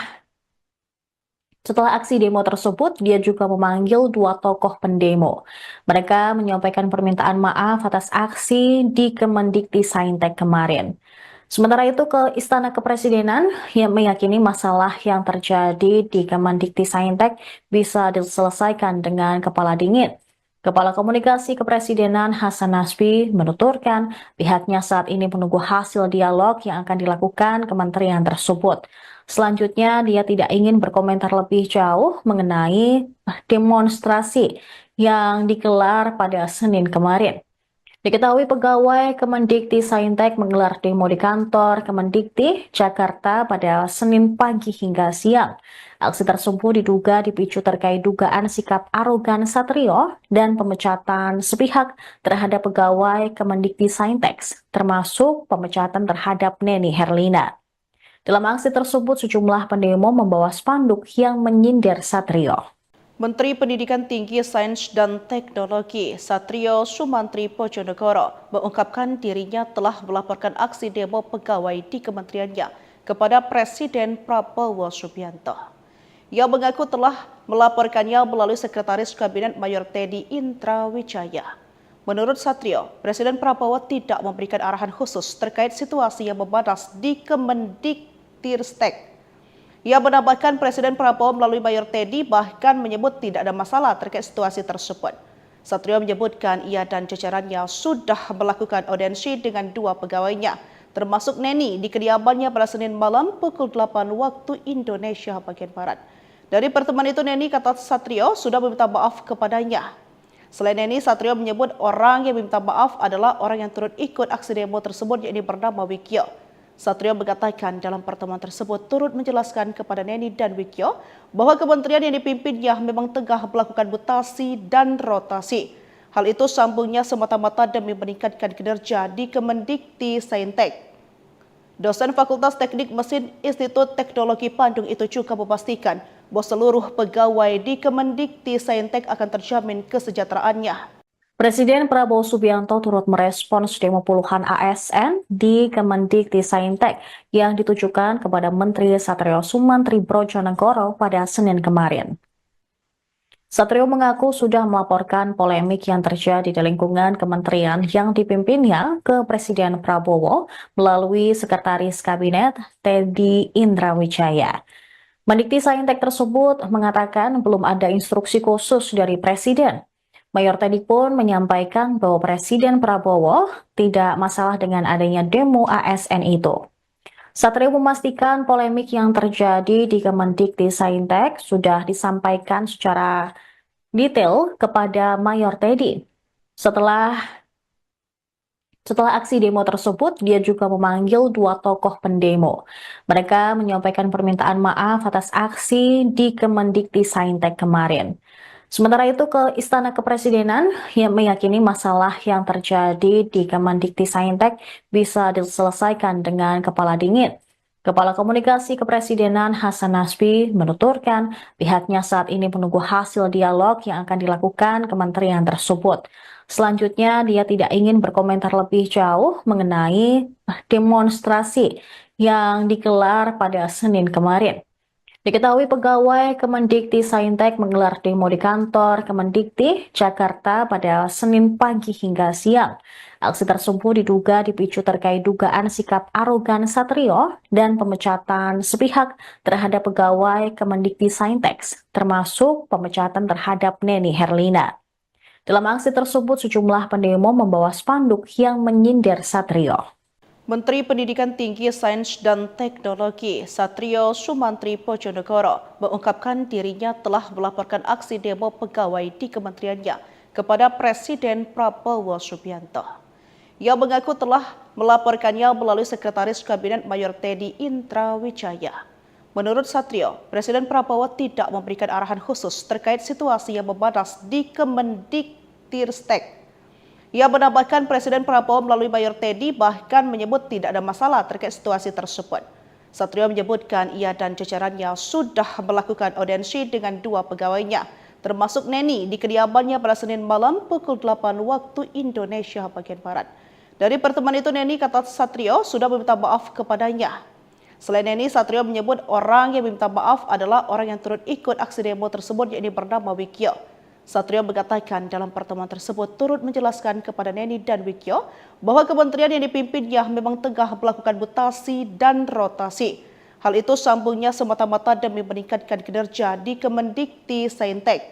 aksi demo tersebut, dia juga memanggil dua tokoh pendemo. Mereka menyampaikan permintaan maaf atas aksi di Kemendikbudristek kemarin. Sementara itu ke Istana Kepresidenan yang meyakini masalah yang terjadi di Kemendikbudristek bisa diselesaikan dengan kepala dingin. Kepala Komunikasi Kepresidenan Hasan Nasbi menuturkan pihaknya saat ini menunggu hasil dialog yang akan dilakukan kementerian tersebut. Selanjutnya, dia tidak ingin berkomentar lebih jauh mengenai demonstrasi yang digelar pada Senin kemarin. Diketahui pegawai Kemendikbudristek menggelar demo di kantor Kemendikti Jakarta pada Senin pagi hingga siang. Aksi tersebut diduga dipicu terkait dugaan sikap arogan Satrio dan pemecatan sepihak terhadap pegawai Kemendikbudristek, termasuk pemecatan terhadap Neni Herlina. Dalam aksi tersebut, sejumlah pendemo membawa spanduk yang menyindir Satrio. Menteri Pendidikan Tinggi, Sains dan Teknologi Satrio Sumantri Brojonegoro mengungkapkan dirinya telah melaporkan aksi demo pegawai di kementeriannya kepada Presiden Prabowo Subianto. Ia mengaku telah melaporkannya melalui Sekretaris Kabinet Mayor Teddy Indrawijaya. Menurut Satrio, Presiden Prabowo tidak memberikan arahan khusus terkait situasi yang memanas di Kemendikbudristek. Ia menambahkan Presiden Prabowo melalui Mayor Teddy bahkan menyebut tidak ada masalah terkait situasi tersebut. Satrio menyebutkan ia dan jajarannya sudah melakukan audiensi dengan dua pegawainya, termasuk Neni di kediamannya pada Senin malam pukul 8 waktu Indonesia bagian Barat. Dari pertemuan itu Neni, kata Satrio, sudah meminta maaf kepadanya. Selain Neni, Satrio menyebut orang yang meminta maaf adalah orang yang turut ikut aksi demo tersebut, yakni bernama Wikyo. Satrio mengatakan dalam pertemuan tersebut turut menjelaskan kepada Neni dan Wikyo bahwa kementerian yang dipimpinnya memang tengah melakukan mutasi dan rotasi. Hal itu sambungnya semata-mata demi meningkatkan kinerja di Kemendikbudristek. Dosen Fakultas Teknik Mesin Institut Teknologi Bandung itu juga memastikan bahwa seluruh pegawai di Kemendikbudristek akan terjamin kesejahteraannya. Presiden Prabowo Subianto turut merespons demo puluhan ASN di Kemendikbudristek yang ditujukan kepada Menteri Satrio Sumantri Brojonegoro pada Senin kemarin. Satrio mengaku sudah melaporkan polemik yang terjadi di lingkungan kementerian yang dipimpinnya ke Presiden Prabowo melalui Sekretaris Kabinet Teddy Indrawijaya. Mendikbudristek tersebut mengatakan belum ada instruksi khusus dari Presiden. Mayor Teddy pun menyampaikan bahwa Presiden Prabowo tidak masalah dengan adanya demo ASN itu. Satrio memastikan polemik yang terjadi di Kemendikbudristek sudah disampaikan secara detail kepada Mayor Teddy. Setelah aksi demo tersebut, dia juga memanggil dua tokoh pendemo. Mereka menyampaikan permintaan maaf atas aksi di Kemendikbudristek kemarin. Sementara itu ke Istana Kepresidenan yang meyakini masalah yang terjadi di Kemendikbudristek bisa diselesaikan dengan kepala dingin. Kepala Komunikasi Kepresidenan Hasan Nasbi menuturkan pihaknya saat ini menunggu hasil dialog yang akan dilakukan kementerian tersebut. Selanjutnya, dia tidak ingin berkomentar lebih jauh mengenai demonstrasi yang digelar pada Senin kemarin. Diketahui pegawai Kemendikbudristek menggelar demo di kantor Kemendikti Jakarta pada Senin pagi hingga siang. Aksi tersebut diduga dipicu terkait dugaan sikap arogan Satrio dan pemecatan sepihak terhadap pegawai Kemendikbudristek, termasuk pemecatan terhadap Neni Herlina. Dalam aksi tersebut, sejumlah pendemo membawa spanduk yang menyindir Satrio. Menteri Pendidikan Tinggi, Sains dan Teknologi Satrio Sumantri Pojonegoro mengungkapkan dirinya telah melaporkan aksi demo pegawai di kementeriannya kepada Presiden Prabowo Subianto. Ia mengaku telah melaporkannya melalui Sekretaris Kabinet Mayor Teddy Indrawijaya. Menurut Satrio, Presiden Prabowo tidak memberikan arahan khusus terkait situasi yang memanas di Kemendikbudristek. Ia menambahkan Presiden Prabowo melalui Mayor Teddy bahkan menyebut tidak ada masalah terkait situasi tersebut. Satrio menyebutkan ia dan jajarannya sudah melakukan audiensi dengan dua pegawainya, termasuk Neni di kediamannya pada Senin malam pukul 8 waktu Indonesia bagian Barat. Dari pertemuan itu Neni, kata Satrio, sudah meminta maaf kepadanya. Selain Neni, Satrio menyebut orang yang meminta maaf adalah orang yang turut ikut aksi demo tersebut, yakni bernama Wikyo. Satrio mengatakan dalam pertemuan tersebut turut menjelaskan kepada Neni dan Wikyo bahwa kementerian yang dipimpinnya memang tengah melakukan mutasi dan rotasi. Hal itu sambungnya semata-mata demi meningkatkan kinerja di Kemendikbudristek.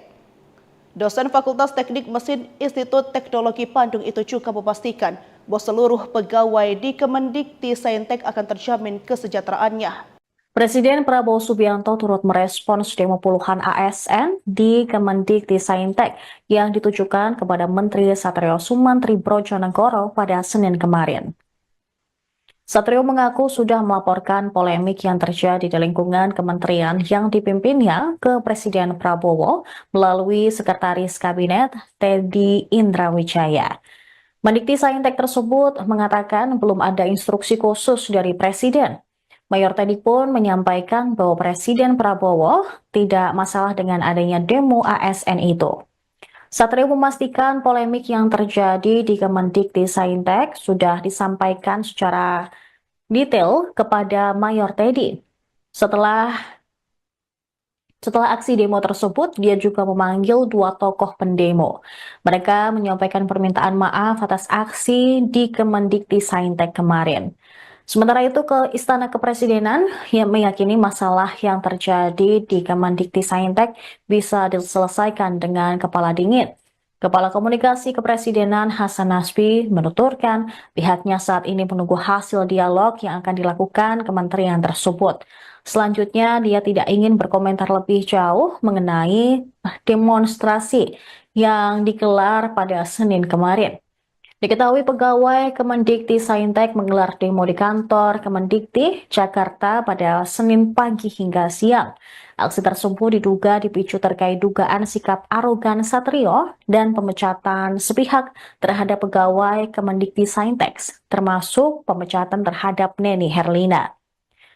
Dosen Fakultas Teknik Mesin Institut Teknologi Bandung itu juga memastikan bahwa seluruh pegawai di Kemendikbudristek akan terjamin kesejahteraannya. Presiden Prabowo Subianto turut merespons demo puluhan ASN di Kemendikbudristek yang ditujukan kepada Menteri Satrio Sumantri Brojonegoro pada Senin kemarin. Satrio mengaku sudah melaporkan polemik yang terjadi di lingkungan kementerian yang dipimpinnya ke Presiden Prabowo melalui Sekretaris Kabinet Teddy Indrawijaya. Mendikbudristek tersebut mengatakan belum ada instruksi khusus dari Presiden. Mayor Teddy pun menyampaikan bahwa Presiden Prabowo tidak masalah dengan adanya demo ASN itu. Satrio memastikan polemik yang terjadi di Kemendikbudristek sudah disampaikan secara detail kepada Mayor Teddy. Setelah aksi demo tersebut, dia juga memanggil dua tokoh pendemo. Mereka menyampaikan permintaan maaf atas aksi di Kemendikbudristek kemarin. Sementara itu ke Istana Kepresidenan yang meyakini masalah yang terjadi di Kemendikbudristek bisa diselesaikan dengan kepala dingin. Kepala Komunikasi Kepresidenan Hasan Nasbi menuturkan pihaknya saat ini menunggu hasil dialog yang akan dilakukan kementerian tersebut. Selanjutnya, dia tidak ingin berkomentar lebih jauh mengenai demonstrasi yang digelar pada Senin kemarin. Diketahui pegawai Kemendikbudristek menggelar demo di kantor Kemendikti Jakarta pada Senin pagi hingga siang. Aksi tersebut diduga dipicu terkait dugaan sikap arogan Satrio dan pemecatan sepihak terhadap pegawai Kemendikbudristek, termasuk pemecatan terhadap Neni Herlina.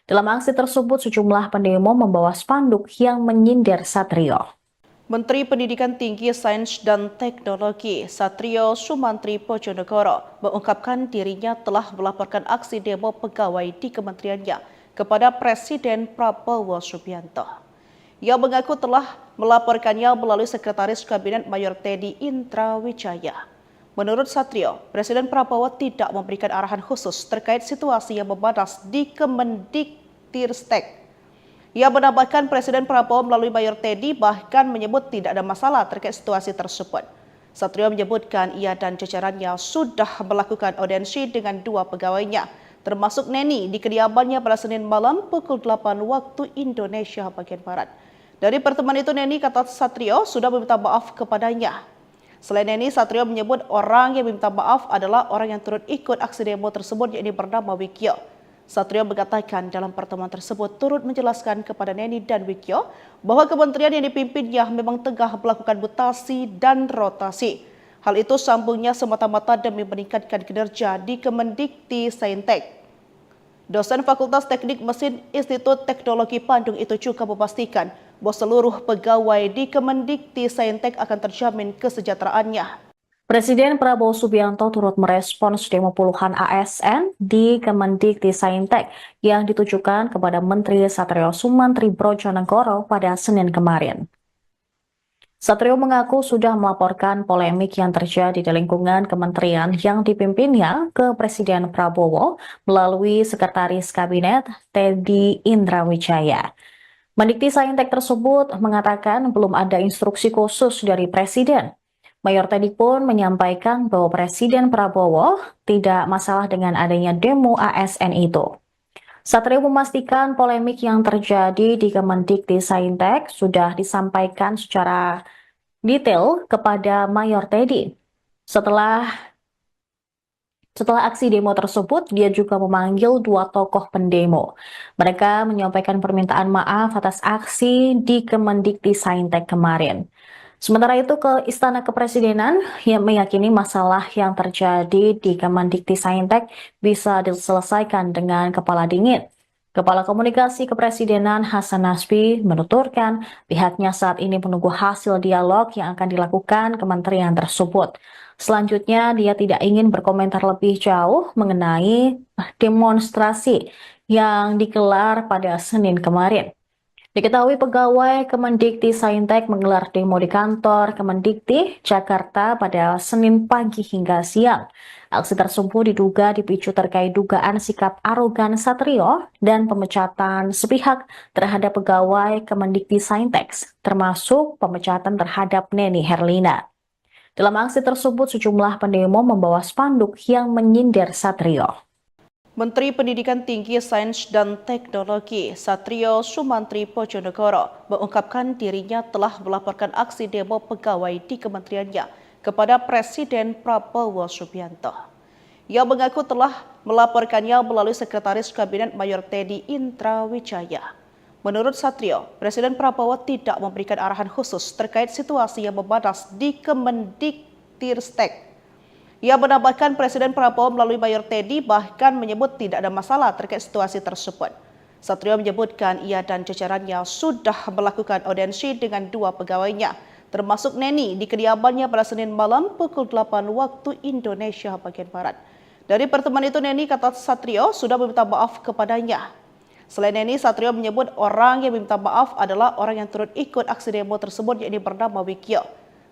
Dalam aksi tersebut, sejumlah pendemo membawa spanduk yang menyindir Satrio. Menteri Pendidikan Tinggi, Sains dan Teknologi Satrio Sumantri Pojonegoro mengungkapkan dirinya telah melaporkan aksi demo pegawai di kementeriannya kepada Presiden Prabowo Subianto. Ia mengaku telah melaporkannya melalui Sekretaris Kabinet Mayor Teddy Indrawijaya. Menurut Satrio, Presiden Prabowo tidak memberikan arahan khusus terkait situasi yang memanas di Kemendikbudristek. Ia menambahkan Presiden Prabowo melalui Mayor Teddy bahkan menyebut tidak ada masalah terkait situasi tersebut. Satrio menyebutkan ia dan jajarannya sudah melakukan audiensi dengan dua pegawainya, termasuk Neni di kediamannya pada Senin malam pukul 8 waktu Indonesia bagian Barat. Dari pertemuan itu Neni, kata Satrio, sudah meminta maaf kepadanya. Selain Neni, Satrio menyebut orang yang meminta maaf adalah orang yang turut ikut aksi demo tersebut, yakni bernama Wikyo. Satrio mengatakan dalam pertemuan tersebut turut menjelaskan kepada Neni dan Wikyo bahwa kementerian yang dipimpinnya memang tengah melakukan mutasi dan rotasi. Hal itu sambungnya semata-mata demi meningkatkan kinerja di Kemendikbudristek. Dosen Fakultas Teknik Mesin Institut Teknologi Bandung itu juga memastikan bahwa seluruh pegawai di Kemendikbudristek akan terjamin kesejahteraannya. Presiden Prabowo Subianto turut merespons demo puluhan ASN di Kemendikbudristek yang ditujukan kepada Menteri Satrio Sumantri Brojonegoro pada Senin kemarin. Satrio mengaku sudah melaporkan polemik yang terjadi di lingkungan kementerian yang dipimpinnya ke Presiden Prabowo melalui Sekretaris Kabinet Teddy Indrawijaya. Mendikbudristek tersebut mengatakan belum ada instruksi khusus dari Presiden. Mayor Teddy pun menyampaikan bahwa Presiden Prabowo tidak masalah dengan adanya demo ASN itu. Satrio memastikan polemik yang terjadi di Kemendikbudristek sudah disampaikan secara detail kepada Mayor Teddy. Setelah aksi demo tersebut, dia juga memanggil dua tokoh pendemo. Mereka menyampaikan permintaan maaf atas aksi di Kemendikbudristek kemarin. Sementara itu ke Istana Kepresidenan yang meyakini masalah yang terjadi di Kemendikbudristek bisa diselesaikan dengan kepala dingin. Kepala Komunikasi Kepresidenan Hasan Nasbi menuturkan pihaknya saat ini menunggu hasil dialog yang akan dilakukan kementerian tersebut. Selanjutnya, dia tidak ingin berkomentar lebih jauh mengenai demonstrasi yang digelar pada Senin kemarin. Diketahui pegawai Kemendikbudristek menggelar demo di kantor Kemendikti, Jakarta pada Senin pagi hingga siang. Aksi tersebut diduga dipicu terkait dugaan sikap arogan Satrio dan pemecatan sepihak terhadap pegawai Kemendikbudristek, termasuk pemecatan terhadap Neni Herlina. Dalam aksi tersebut, sejumlah pendemo membawa spanduk yang menyindir Satrio. Menteri Pendidikan Tinggi, Sains dan Teknologi Satrio Sumantri Pojonegoro mengungkapkan dirinya telah melaporkan aksi demo pegawai di kementeriannya kepada Presiden Prabowo Subianto. Ia mengaku telah melaporkannya melalui Sekretaris Kabinet Mayor Teddy Indrawijaya. Menurut Satrio, Presiden Prabowo tidak memberikan arahan khusus terkait situasi yang memanas di Kemendikbudristek. Ia menambahkan Presiden Prabowo melalui Mayor Teddy bahkan menyebut tidak ada masalah terkait situasi tersebut. Satrio menyebutkan ia dan jajarannya sudah melakukan audiensi dengan dua pegawainya, termasuk Neni di kediamannya pada Senin malam pukul 8 waktu Indonesia bagian Barat. Dari pertemuan itu Neni, kata Satrio, sudah meminta maaf kepadanya. Selain Neni, Satrio menyebut orang yang meminta maaf adalah orang yang turut ikut aksi demo tersebut, yakni bernama Wikyo.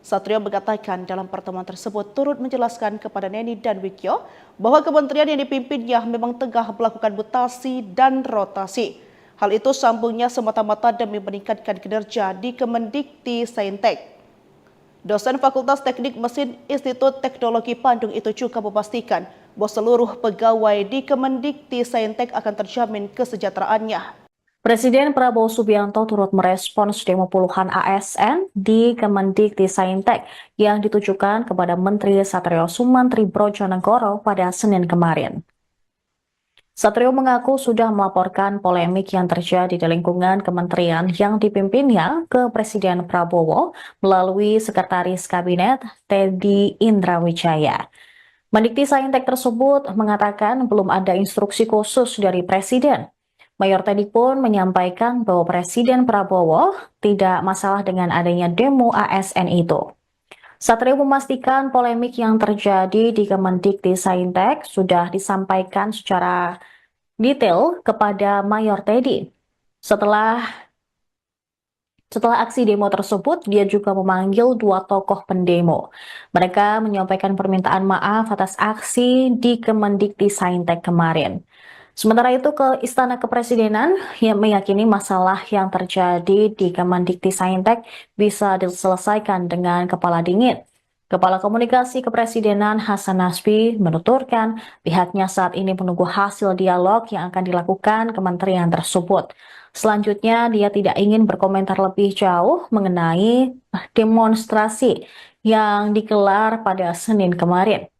Satrio mengatakan dalam pertemuan tersebut turut menjelaskan kepada Neni dan Wikyo bahwa kementerian yang dipimpinnya memang tengah melakukan mutasi dan rotasi. Hal itu sambungnya semata-mata demi meningkatkan kinerja di Kemendikbudristek. Dosen Fakultas Teknik Mesin Institut Teknologi Bandung itu juga memastikan bahwa seluruh pegawai di Kemendikbudristek akan terjamin kesejahteraannya. Presiden Prabowo Subianto turut merespons demo puluhan ASN di Kemendikbudristek yang ditujukan kepada Menteri Satrio Sumantri Brojonegoro pada Senin kemarin. Satrio mengaku sudah melaporkan polemik yang terjadi di lingkungan kementerian yang dipimpinnya ke Presiden Prabowo melalui Sekretaris Kabinet Teddy Indrawijaya. Mendikbudristek tersebut mengatakan belum ada instruksi khusus dari Presiden. Mayor Teddy pun menyampaikan bahwa Presiden Prabowo tidak masalah dengan adanya demo ASN itu. Satrio memastikan polemik yang terjadi di Kemendikbudristek sudah disampaikan secara detail kepada Mayor Teddy. Setelah aksi demo tersebut, dia juga memanggil dua tokoh pendemo. Mereka menyampaikan permintaan maaf atas aksi di Kemendikbudristek kemarin. Sementara itu ke Istana Kepresidenan yang meyakini masalah yang terjadi di Kemendikbudristek bisa diselesaikan dengan kepala dingin. Kepala Komunikasi Kepresidenan Hasan Nasbi menuturkan pihaknya saat ini menunggu hasil dialog yang akan dilakukan kementerian tersebut. Selanjutnya, dia tidak ingin berkomentar lebih jauh mengenai demonstrasi yang digelar pada Senin kemarin.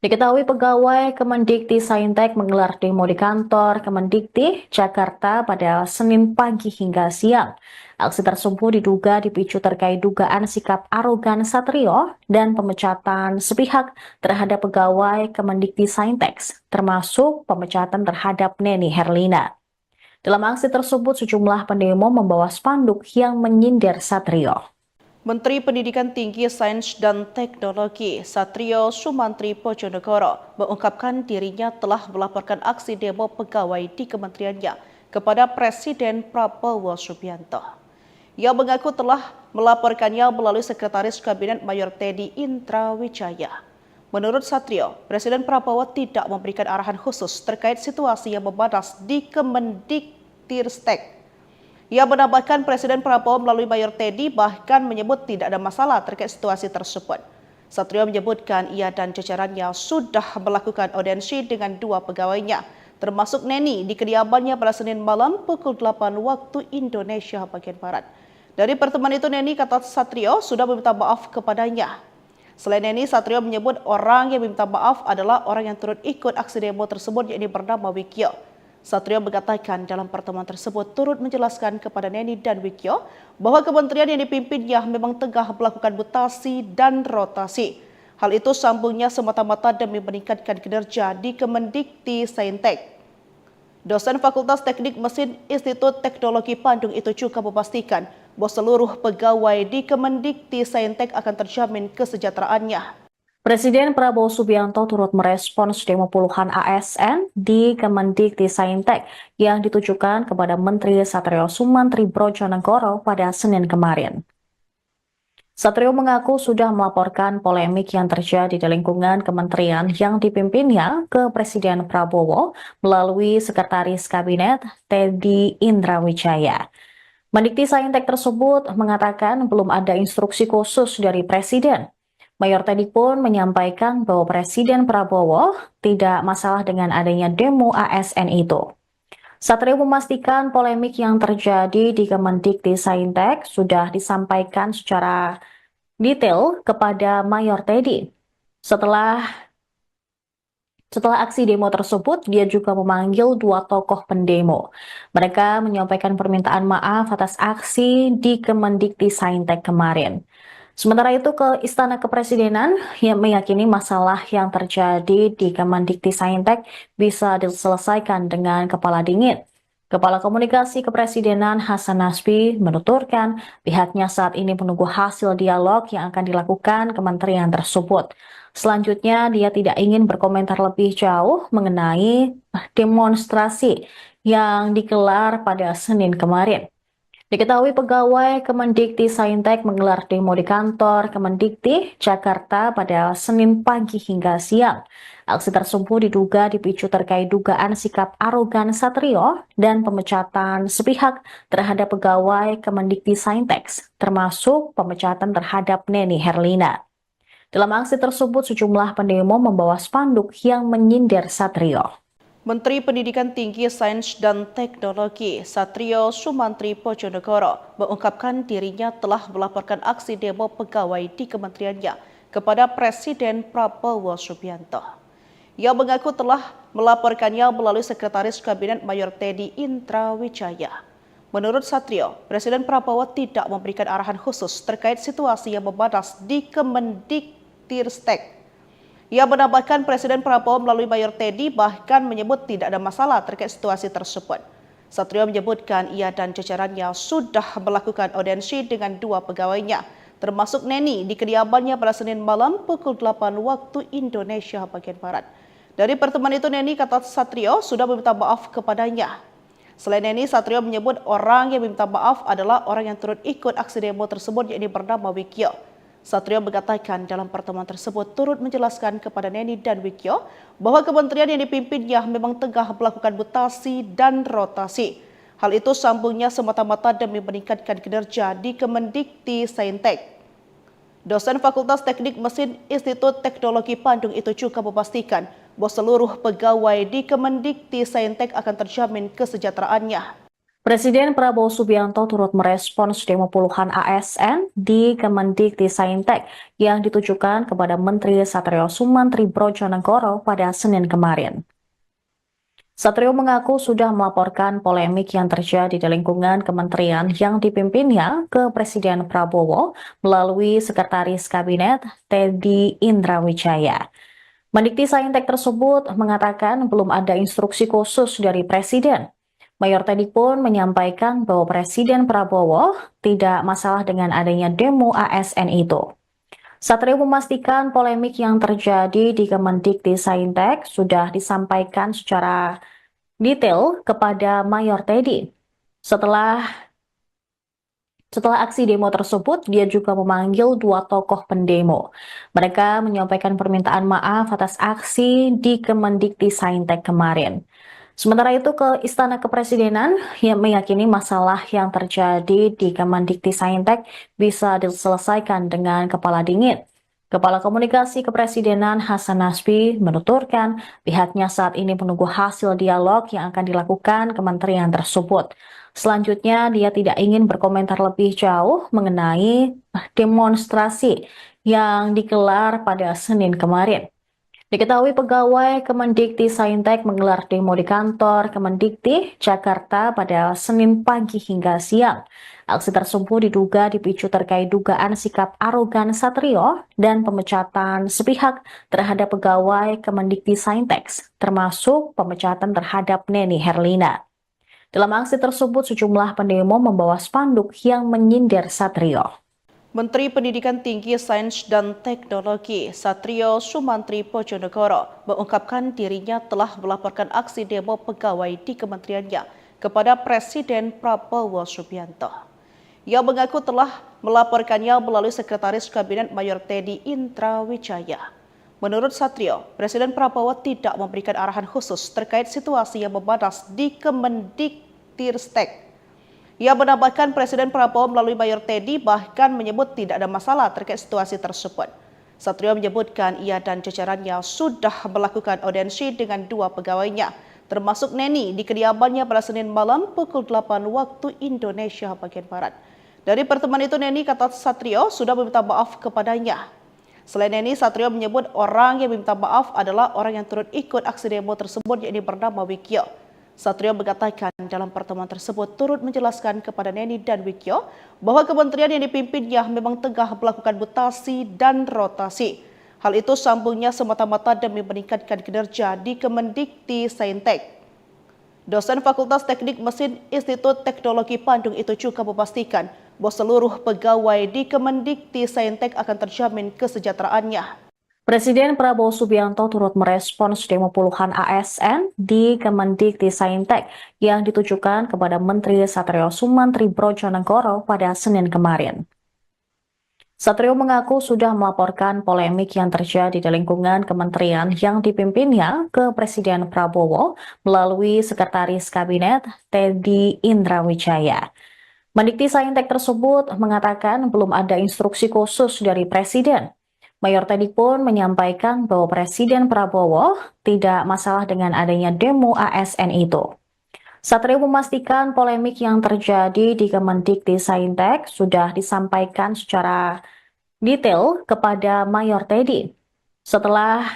Diketahui pegawai Kemendikbudristek menggelar demo di kantor Kemendikti, Jakarta pada Senin pagi hingga siang. Aksi tersebut diduga dipicu terkait dugaan sikap arogan Satrio dan pemecatan sepihak terhadap pegawai Kemendikbudristek, termasuk pemecatan terhadap Neni Herlina. Dalam aksi tersebut, sejumlah pendemo membawa spanduk yang menyindir Satrio. Menteri Pendidikan Tinggi, Sains dan Teknologi Satrio Sumantri Pojonegoro mengungkapkan dirinya telah melaporkan aksi demo pegawai di kementeriannya kepada Presiden Prabowo Subianto. Ia mengaku telah melaporkannya melalui Sekretaris Kabinet Mayor Teddy Indrawijaya. Menurut Satrio, Presiden Prabowo tidak memberikan arahan khusus terkait situasi yang memanas di Kemendikbudristek. Ia menambahkan Presiden Prabowo melalui Mayor Teddy bahkan menyebut tidak ada masalah terkait situasi tersebut. Satrio menyebutkan ia dan jajarannya sudah melakukan audiensi dengan dua pegawainya, termasuk Neni di kediamannya pada Senin malam pukul 8 waktu Indonesia bagian Barat. Dari pertemuan itu Neni, kata Satrio, sudah meminta maaf kepadanya. Selain Neni, Satrio menyebut orang yang meminta maaf adalah orang yang turut ikut aksi demo tersebut, yakni bernama Wikyo. Satrio mengatakan dalam pertemuan tersebut turut menjelaskan kepada Neni dan Wikyo bahwa kementerian yang dipimpinnya memang tengah melakukan mutasi dan rotasi. Hal itu sambungnya semata-mata demi meningkatkan kinerja di Kemendikti Saintek. Dosen Fakultas Teknik Mesin Institut Teknologi Bandung itu juga memastikan bahwa seluruh pegawai di Kemendikti Saintek akan terjamin kesejahteraannya. Presiden Prabowo Subianto turut merespons demo puluhan ASN di Kemendikti Saintek yang ditujukan kepada Menteri Satrio Sumantri Brojonegoro pada Senin kemarin. Satrio mengaku sudah melaporkan polemik yang terjadi di lingkungan kementerian yang dipimpinnya ke Presiden Prabowo melalui Sekretaris Kabinet Teddy Indrawijaya. Mendikti Saintek tersebut mengatakan belum ada instruksi khusus dari Presiden. Mayor Teddy pun menyampaikan bahwa Presiden Prabowo tidak masalah dengan adanya demo ASN itu. Satrio memastikan polemik yang terjadi di Kemendikti Saintek sudah disampaikan secara detail kepada Mayor Teddy. Setelah aksi demo tersebut, dia juga memanggil dua tokoh pendemo. Mereka menyampaikan permintaan maaf atas aksi di Kemendikti Saintek kemarin. Sementara itu ke Istana Kepresidenan yang meyakini masalah yang terjadi di Kemendikti Saintek bisa diselesaikan dengan kepala dingin. Kepala Komunikasi Kepresidenan Hasan Nasbi menuturkan pihaknya saat ini menunggu hasil dialog yang akan dilakukan kementerian tersebut. Selanjutnya, dia tidak ingin berkomentar lebih jauh mengenai demonstrasi yang digelar pada Senin kemarin. Diketahui pegawai Kemendikti Saintek menggelar demo di kantor Kemendikti Jakarta pada Senin pagi hingga siang. Aksi tersebut diduga dipicu terkait dugaan sikap arogan Satrio dan pemecatan sepihak terhadap pegawai Kemendikti Saintek, termasuk pemecatan terhadap Neni Herlina. Dalam aksi tersebut, sejumlah pendemo membawa spanduk yang menyindir Satrio. Menteri Pendidikan Tinggi, Sains dan Teknologi Satrio Sumantri Brojonegoro mengungkapkan dirinya telah melaporkan aksi demo pegawai di kementeriannya kepada Presiden Prabowo Subianto. Ia mengaku telah melaporkannya melalui Sekretaris Kabinet Mayor Teddy Indrawijaya. Menurut Satrio, Presiden Prabowo tidak memberikan arahan khusus terkait situasi yang memanas di Kemendiktiristek. Ia menambahkan Presiden Prabowo melalui Mayor Teddy bahkan menyebut tidak ada masalah terkait situasi tersebut. Satrio menyebutkan ia dan jajarannya sudah melakukan audiensi dengan dua pegawainya, termasuk Neni di kediamannya pada Senin malam pukul 8 waktu Indonesia bagian Barat. Dari pertemuan itu Neni, kata Satrio, sudah meminta maaf kepadanya. Selain Neni, Satrio menyebut orang yang meminta maaf adalah orang yang turut ikut aksi demo tersebut, yakni bernama Wikyo. Satrio mengatakan dalam pertemuan tersebut turut menjelaskan kepada Neni dan Wikyo bahwa kementerian yang dipimpinnya memang tengah melakukan mutasi dan rotasi. Hal itu sambungnya semata-mata demi meningkatkan kinerja di Kemendikti Saintek. Dosen Fakultas Teknik Mesin Institut Teknologi Bandung itu juga memastikan bahwa seluruh pegawai di Kemendikti Saintek akan terjamin kesejahteraannya. Presiden Prabowo Subianto turut merespons demo puluhan ASN di Kemendikti Saintek yang ditujukan kepada Menteri Satrio Sumantri Brojonegoro pada Senin kemarin. Satrio mengaku sudah melaporkan polemik yang terjadi di lingkungan kementerian yang dipimpinnya ke Presiden Prabowo melalui Sekretaris Kabinet Teddy Indrawijaya. Mendikti Saintek tersebut mengatakan belum ada instruksi khusus dari Presiden. Mayor Teddy pun menyampaikan bahwa Presiden Prabowo tidak masalah dengan adanya demo ASN itu. Satrio memastikan polemik yang terjadi di Kemendikti Saintek sudah disampaikan secara detail kepada Mayor Teddy. Setelah aksi demo tersebut, dia juga memanggil dua tokoh pendemo. Mereka menyampaikan permintaan maaf atas aksi di Kemendikti Saintek kemarin. Sementara itu ke Istana Kepresidenan yang meyakini masalah yang terjadi di Kemendikti Saintek bisa diselesaikan dengan kepala dingin. Kepala Komunikasi Kepresidenan Hasan Nasbi menuturkan pihaknya saat ini menunggu hasil dialog yang akan dilakukan kementerian tersebut. Selanjutnya, dia tidak ingin berkomentar lebih jauh mengenai demonstrasi yang digelar pada Senin kemarin. Diketahui pegawai Kemendikti-Saintek menggelar demo di kantor Kemendikti, Jakarta pada Senin pagi hingga siang. Aksi tersebut diduga dipicu terkait dugaan sikap arogan Satrio dan pemecatan sepihak terhadap pegawai Kemendikti-Saintek, termasuk pemecatan terhadap Neni Herlina. Dalam aksi tersebut, sejumlah pendemo membawa spanduk yang menyindir Satrio. Menteri Pendidikan Tinggi, Sains dan Teknologi Satrio Sumantri Pojonegoro mengungkapkan dirinya telah melaporkan aksi demo pegawai di kementeriannya kepada Presiden Prabowo Subianto. Ia mengaku telah melaporkannya melalui Sekretaris Kabinet Mayor Teddy Indra Wijaya. Menurut Satrio, Presiden Prabowo tidak memberikan arahan khusus terkait situasi yang memanas di Kemendiktikristek. Ia menambahkan Presiden Prabowo melalui Mayor Teddy bahkan menyebut tidak ada masalah terkait situasi tersebut. Satrio menyebutkan ia dan jajarannya sudah melakukan audiensi dengan dua pegawainya, termasuk Neni di kediamannya pada Senin malam pukul 8 waktu Indonesia bagian Barat. Dari pertemuan itu Neni, kata Satrio, sudah meminta maaf kepadanya. Selain Neni, Satrio menyebut orang yang meminta maaf adalah orang yang turut ikut aksi demo tersebut, yakni bernama Wikyo. Satrio mengatakan dalam pertemuan tersebut turut menjelaskan kepada Neni dan Wikyo bahwa kementerian yang dipimpinnya memang tengah melakukan mutasi dan rotasi. Hal itu sambungnya semata-mata demi meningkatkan kinerja di Kemendikti-Saintek. Dosen Fakultas Teknik Mesin Institut Teknologi Bandung itu juga memastikan bahwa seluruh pegawai di Kemendikti-Saintek akan terjamin kesejahteraannya. Presiden Prabowo Subianto turut merespons demo puluhan ASN di Kemendikti-Saintek yang ditujukan kepada Menteri Satrio Sumantri Brojonegoro pada Senin kemarin. Satrio mengaku sudah melaporkan polemik yang terjadi di lingkungan kementerian yang dipimpinnya ke Presiden Prabowo melalui Sekretaris Kabinet Teddy Indra Wijaya. Mendikti-Saintek tersebut mengatakan belum ada instruksi khusus dari Presiden. Mayor Teddy pun menyampaikan bahwa Presiden Prabowo tidak masalah dengan adanya demo ASN itu. Satrio memastikan polemik yang terjadi di Kemendikti-Saintek sudah disampaikan secara detail kepada Mayor Teddy. Setelah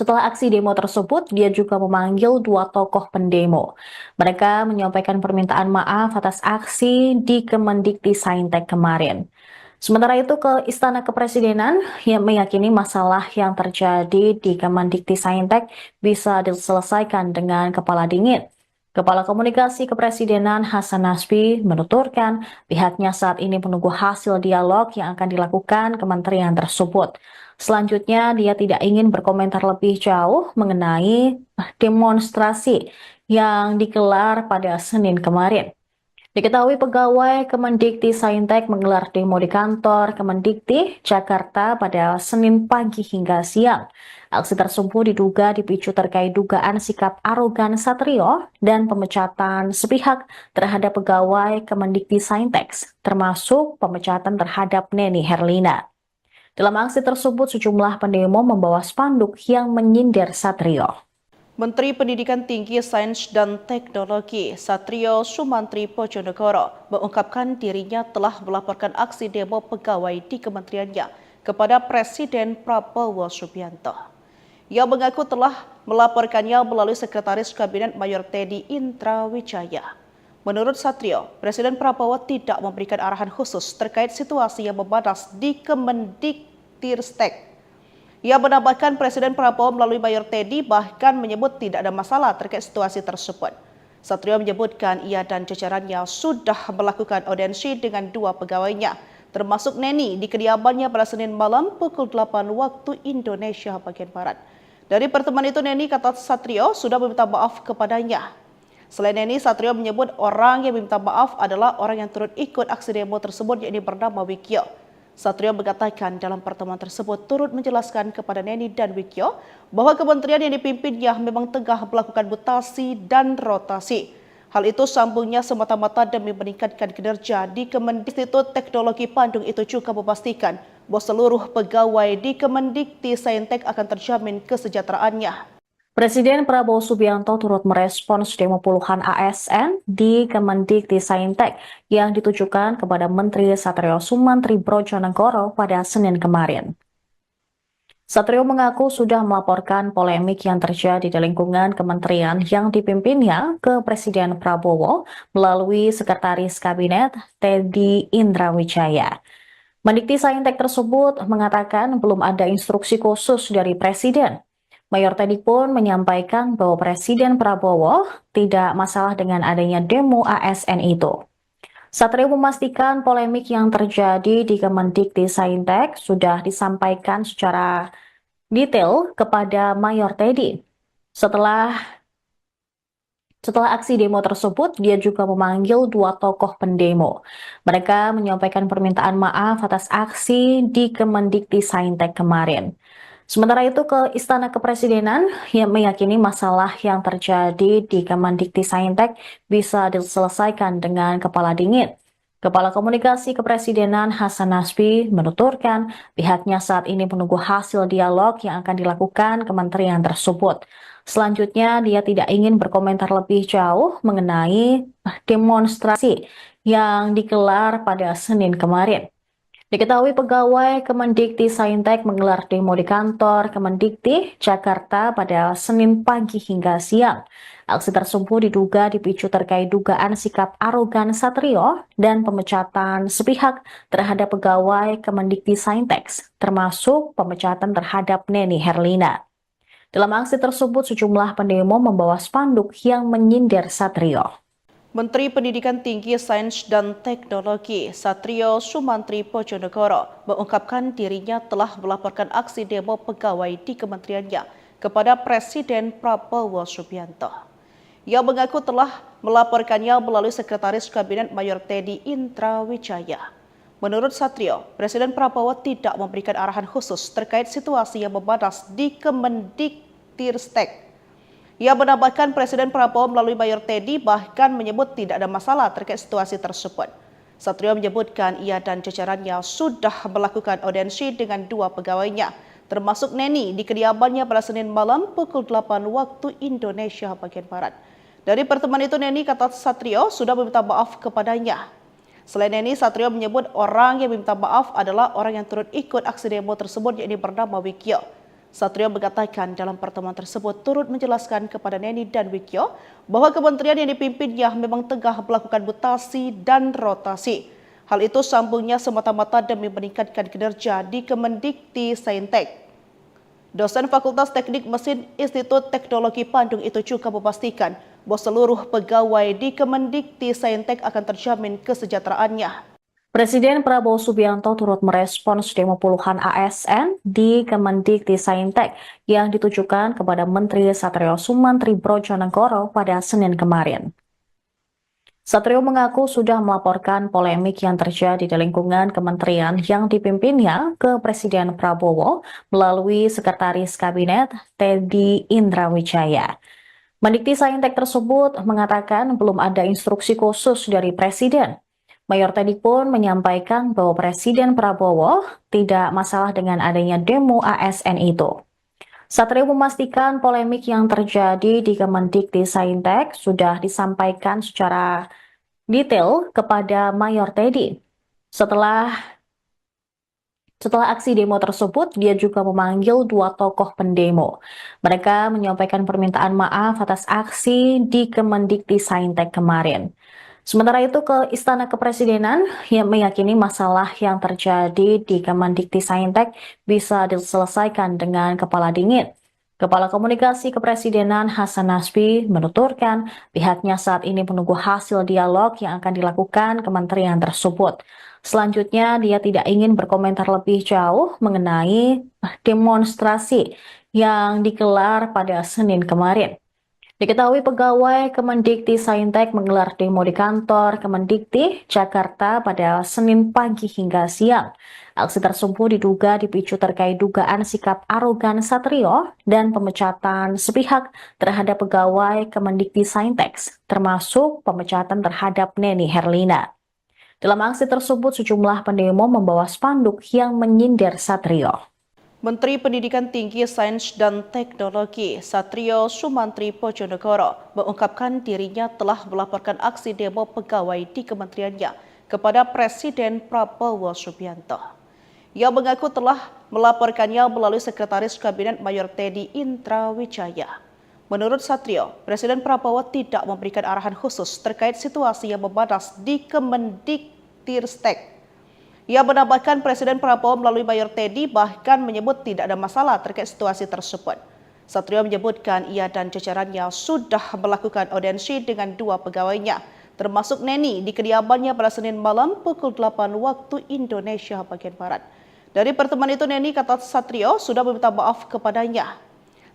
aksi demo tersebut, dia juga memanggil dua tokoh pendemo. Mereka menyampaikan permintaan maaf atas aksi di Kemendikti-Saintek kemarin. Sementara itu ke Istana Kepresidenan yang meyakini masalah yang terjadi di Kemendikti-Saintek bisa diselesaikan dengan kepala dingin. Kepala Komunikasi Kepresidenan Hasan Nasbi menuturkan pihaknya saat ini menunggu hasil dialog yang akan dilakukan kementerian tersebut. Selanjutnya, dia tidak ingin berkomentar lebih jauh mengenai demonstrasi yang digelar pada Senin kemarin. Diketahui pegawai Kemendikti-Saintek menggelar demo di kantor Kemendikti, Jakarta pada Senin pagi hingga siang. Aksi tersebut diduga dipicu terkait dugaan sikap arogan Satrio dan pemecatan sepihak terhadap pegawai Kemendikti-Saintek, termasuk pemecatan terhadap Neni Herlina. Dalam aksi tersebut, sejumlah pendemo membawa spanduk yang menyindir Satrio. Menteri Pendidikan Tinggi, Sains dan Teknologi Satrio Sumantri Pojonegoro mengungkapkan dirinya telah melaporkan aksi demo pegawai di kementeriannya kepada Presiden Prabowo Subianto. Ia mengaku telah melaporkannya melalui Sekretaris Kabinet Mayor Teddy Indra Wijaya. Menurut Satrio, Presiden Prabowo tidak memberikan arahan khusus terkait situasi yang memanas di Kemendiktikristek. Ia menambahkan Presiden Prabowo melalui Mayor Teddy bahkan menyebut tidak ada masalah terkait situasi tersebut. Satrio menyebutkan ia dan jajarannya sudah melakukan audiensi dengan dua pegawainya, termasuk Neni di kediamannya pada Senin malam pukul 8 waktu Indonesia bagian Barat. Dari pertemuan itu Neni, kata Satrio, sudah meminta maaf kepadanya. Selain Neni, Satrio menyebut orang yang meminta maaf adalah orang yang turut ikut aksi demo tersebut, yakni bernama Wikyo. Satrio mengatakan dalam pertemuan tersebut turut menjelaskan kepada Neni dan Wikyo bahwa kementerian yang dipimpinnya memang tengah melakukan mutasi dan rotasi. Hal itu sambungnya semata-mata demi meningkatkan kinerja di Institut Teknologi Bandung itu juga memastikan bahwa seluruh pegawai di Kemendikti-Saintek akan terjamin kesejahteraannya. Presiden Prabowo Subianto turut merespons demo puluhan ASN di Kemendikti-Saintek yang ditujukan kepada Menteri Satrio Sumantri Brojonegoro pada Senin kemarin. Satrio mengaku sudah melaporkan polemik yang terjadi di lingkungan kementerian yang dipimpinnya ke Presiden Prabowo melalui Sekretaris Kabinet Teddy Indrawijaya. Mendikti-Saintek tersebut mengatakan belum ada instruksi khusus dari Presiden. Mayor Teddy pun menyampaikan bahwa Presiden Prabowo tidak masalah dengan adanya demo ASN itu. Satrio memastikan polemik yang terjadi di Kemendikti-Saintek sudah disampaikan secara detail kepada Mayor Teddy. Setelah aksi demo tersebut, dia juga memanggil dua tokoh pendemo. Mereka menyampaikan permintaan maaf atas aksi di Kemendikti-Saintek kemarin. Sementara itu ke Istana Kepresidenan yang meyakini masalah yang terjadi di Kemendikti-Saintek bisa diselesaikan dengan kepala dingin. Kepala Komunikasi Kepresidenan Hasan Nasbi menuturkan pihaknya saat ini menunggu hasil dialog yang akan dilakukan kementerian tersebut. Selanjutnya, dia tidak ingin berkomentar lebih jauh mengenai demonstrasi yang digelar pada Senin kemarin. Diketahui pegawai Kemendikti-Saintek menggelar demo di kantor Kemendikti, Jakarta pada Senin pagi hingga siang. Aksi tersebut diduga dipicu terkait dugaan sikap arogan Satrio dan pemecatan sepihak terhadap pegawai Kemendikti-Saintek, termasuk pemecatan terhadap Neni Herlina. Dalam aksi tersebut, sejumlah pendemo membawa spanduk yang menyindir Satrio. Menteri Pendidikan Tinggi, Sains dan Teknologi Satrio Sumantri Brojonegoro mengungkapkan dirinya telah melaporkan aksi demo pegawai di kementeriannya kepada Presiden Prabowo Subianto. Ia mengaku telah melaporkannya melalui Sekretaris Kabinet Mayor Teddy Indrawijaya. Menurut Satrio, Presiden Prabowo tidak memberikan arahan khusus terkait situasi yang memanas di Kemendikti-Ristek. Ia menambahkan Presiden Prabowo melalui Mayor Teddy bahkan menyebut tidak ada masalah terkait situasi tersebut. Satrio menyebutkan ia dan jajarannya sudah melakukan audiensi dengan dua pegawainya, termasuk Neni di kediamannya pada Senin malam pukul 8 waktu Indonesia bagian Barat. Dari pertemuan itu Neni, kata Satrio, sudah meminta maaf kepadanya. Selain Neni, Satrio menyebut orang yang meminta maaf adalah orang yang turut ikut aksi demo tersebut, yakni bernama Wikyo. Satrio mengatakan dalam pertemuan tersebut turut menjelaskan kepada Neni dan Wikyo bahwa kementerian yang dipimpinnya memang tengah melakukan mutasi dan rotasi. Hal itu sambungnya semata-mata demi meningkatkan kinerja di Kemendikti-Saintek. Dosen Fakultas Teknik Mesin Institut Teknologi Bandung itu juga memastikan bahwa seluruh pegawai di Kemendikti-Saintek akan terjamin kesejahteraannya. Presiden Prabowo Subianto turut merespons demo puluhan ASN di Kemendikti-Saintek yang ditujukan kepada Menteri Satrio Sumantri Brojonegoro pada Senin kemarin. Satrio mengaku sudah melaporkan polemik yang terjadi di lingkungan kementerian yang dipimpinnya ke Presiden Prabowo melalui Sekretaris Kabinet Teddy Indrawijaya. Mendikti-Saintek tersebut mengatakan belum ada instruksi khusus dari Presiden. Mayor Teddy pun menyampaikan bahwa Presiden Prabowo tidak masalah dengan adanya demo ASN itu. Satrio memastikan polemik yang terjadi di Kemendikti-Saintek sudah disampaikan secara detail kepada Mayor Teddy. Setelah aksi demo tersebut, dia juga memanggil dua tokoh pendemo. Mereka menyampaikan permintaan maaf atas aksi di Kemendikti-Saintek kemarin. Sementara itu ke Istana Kepresidenan yang meyakini masalah yang terjadi di Kemendikti-Saintek bisa diselesaikan dengan kepala dingin. Kepala Komunikasi Kepresidenan Hasan Nasbi menuturkan pihaknya saat ini menunggu hasil dialog yang akan dilakukan kementerian tersebut. Selanjutnya, dia tidak ingin berkomentar lebih jauh mengenai demonstrasi yang digelar pada Senin kemarin. Diketahui pegawai Kemendikti-Saintek menggelar demo di kantor Kemendikti, Jakarta pada Senin pagi hingga siang. Aksi tersebut diduga dipicu terkait dugaan sikap arogan Satrio dan pemecatan sepihak terhadap pegawai Kemendikti-Saintek, termasuk pemecatan terhadap Neni Herlina. Dalam aksi tersebut, sejumlah pendemo membawa spanduk yang menyindir Satrio. Menteri Pendidikan Tinggi, Sains dan Teknologi Satrio Sumantri Pojonegoro mengungkapkan dirinya telah melaporkan aksi demo pegawai di kementeriannya kepada Presiden Prabowo Subianto. Ia mengaku telah melaporkannya melalui Sekretaris Kabinet Mayor Teddy Indrawijaya. Menurut Satrio, Presiden Prabowo tidak memberikan arahan khusus terkait situasi yang memanas di Kemendikbudristek. Ia menambahkan Presiden Prabowo melalui Mayor Teddy bahkan menyebut tidak ada masalah terkait situasi tersebut. Satrio menyebutkan ia dan jajarannya sudah melakukan audiensi dengan dua pegawainya, termasuk Neni di kediamannya pada Senin malam pukul 8 waktu Indonesia bagian Barat. Dari pertemuan itu Neni, kata Satrio, sudah meminta maaf kepadanya.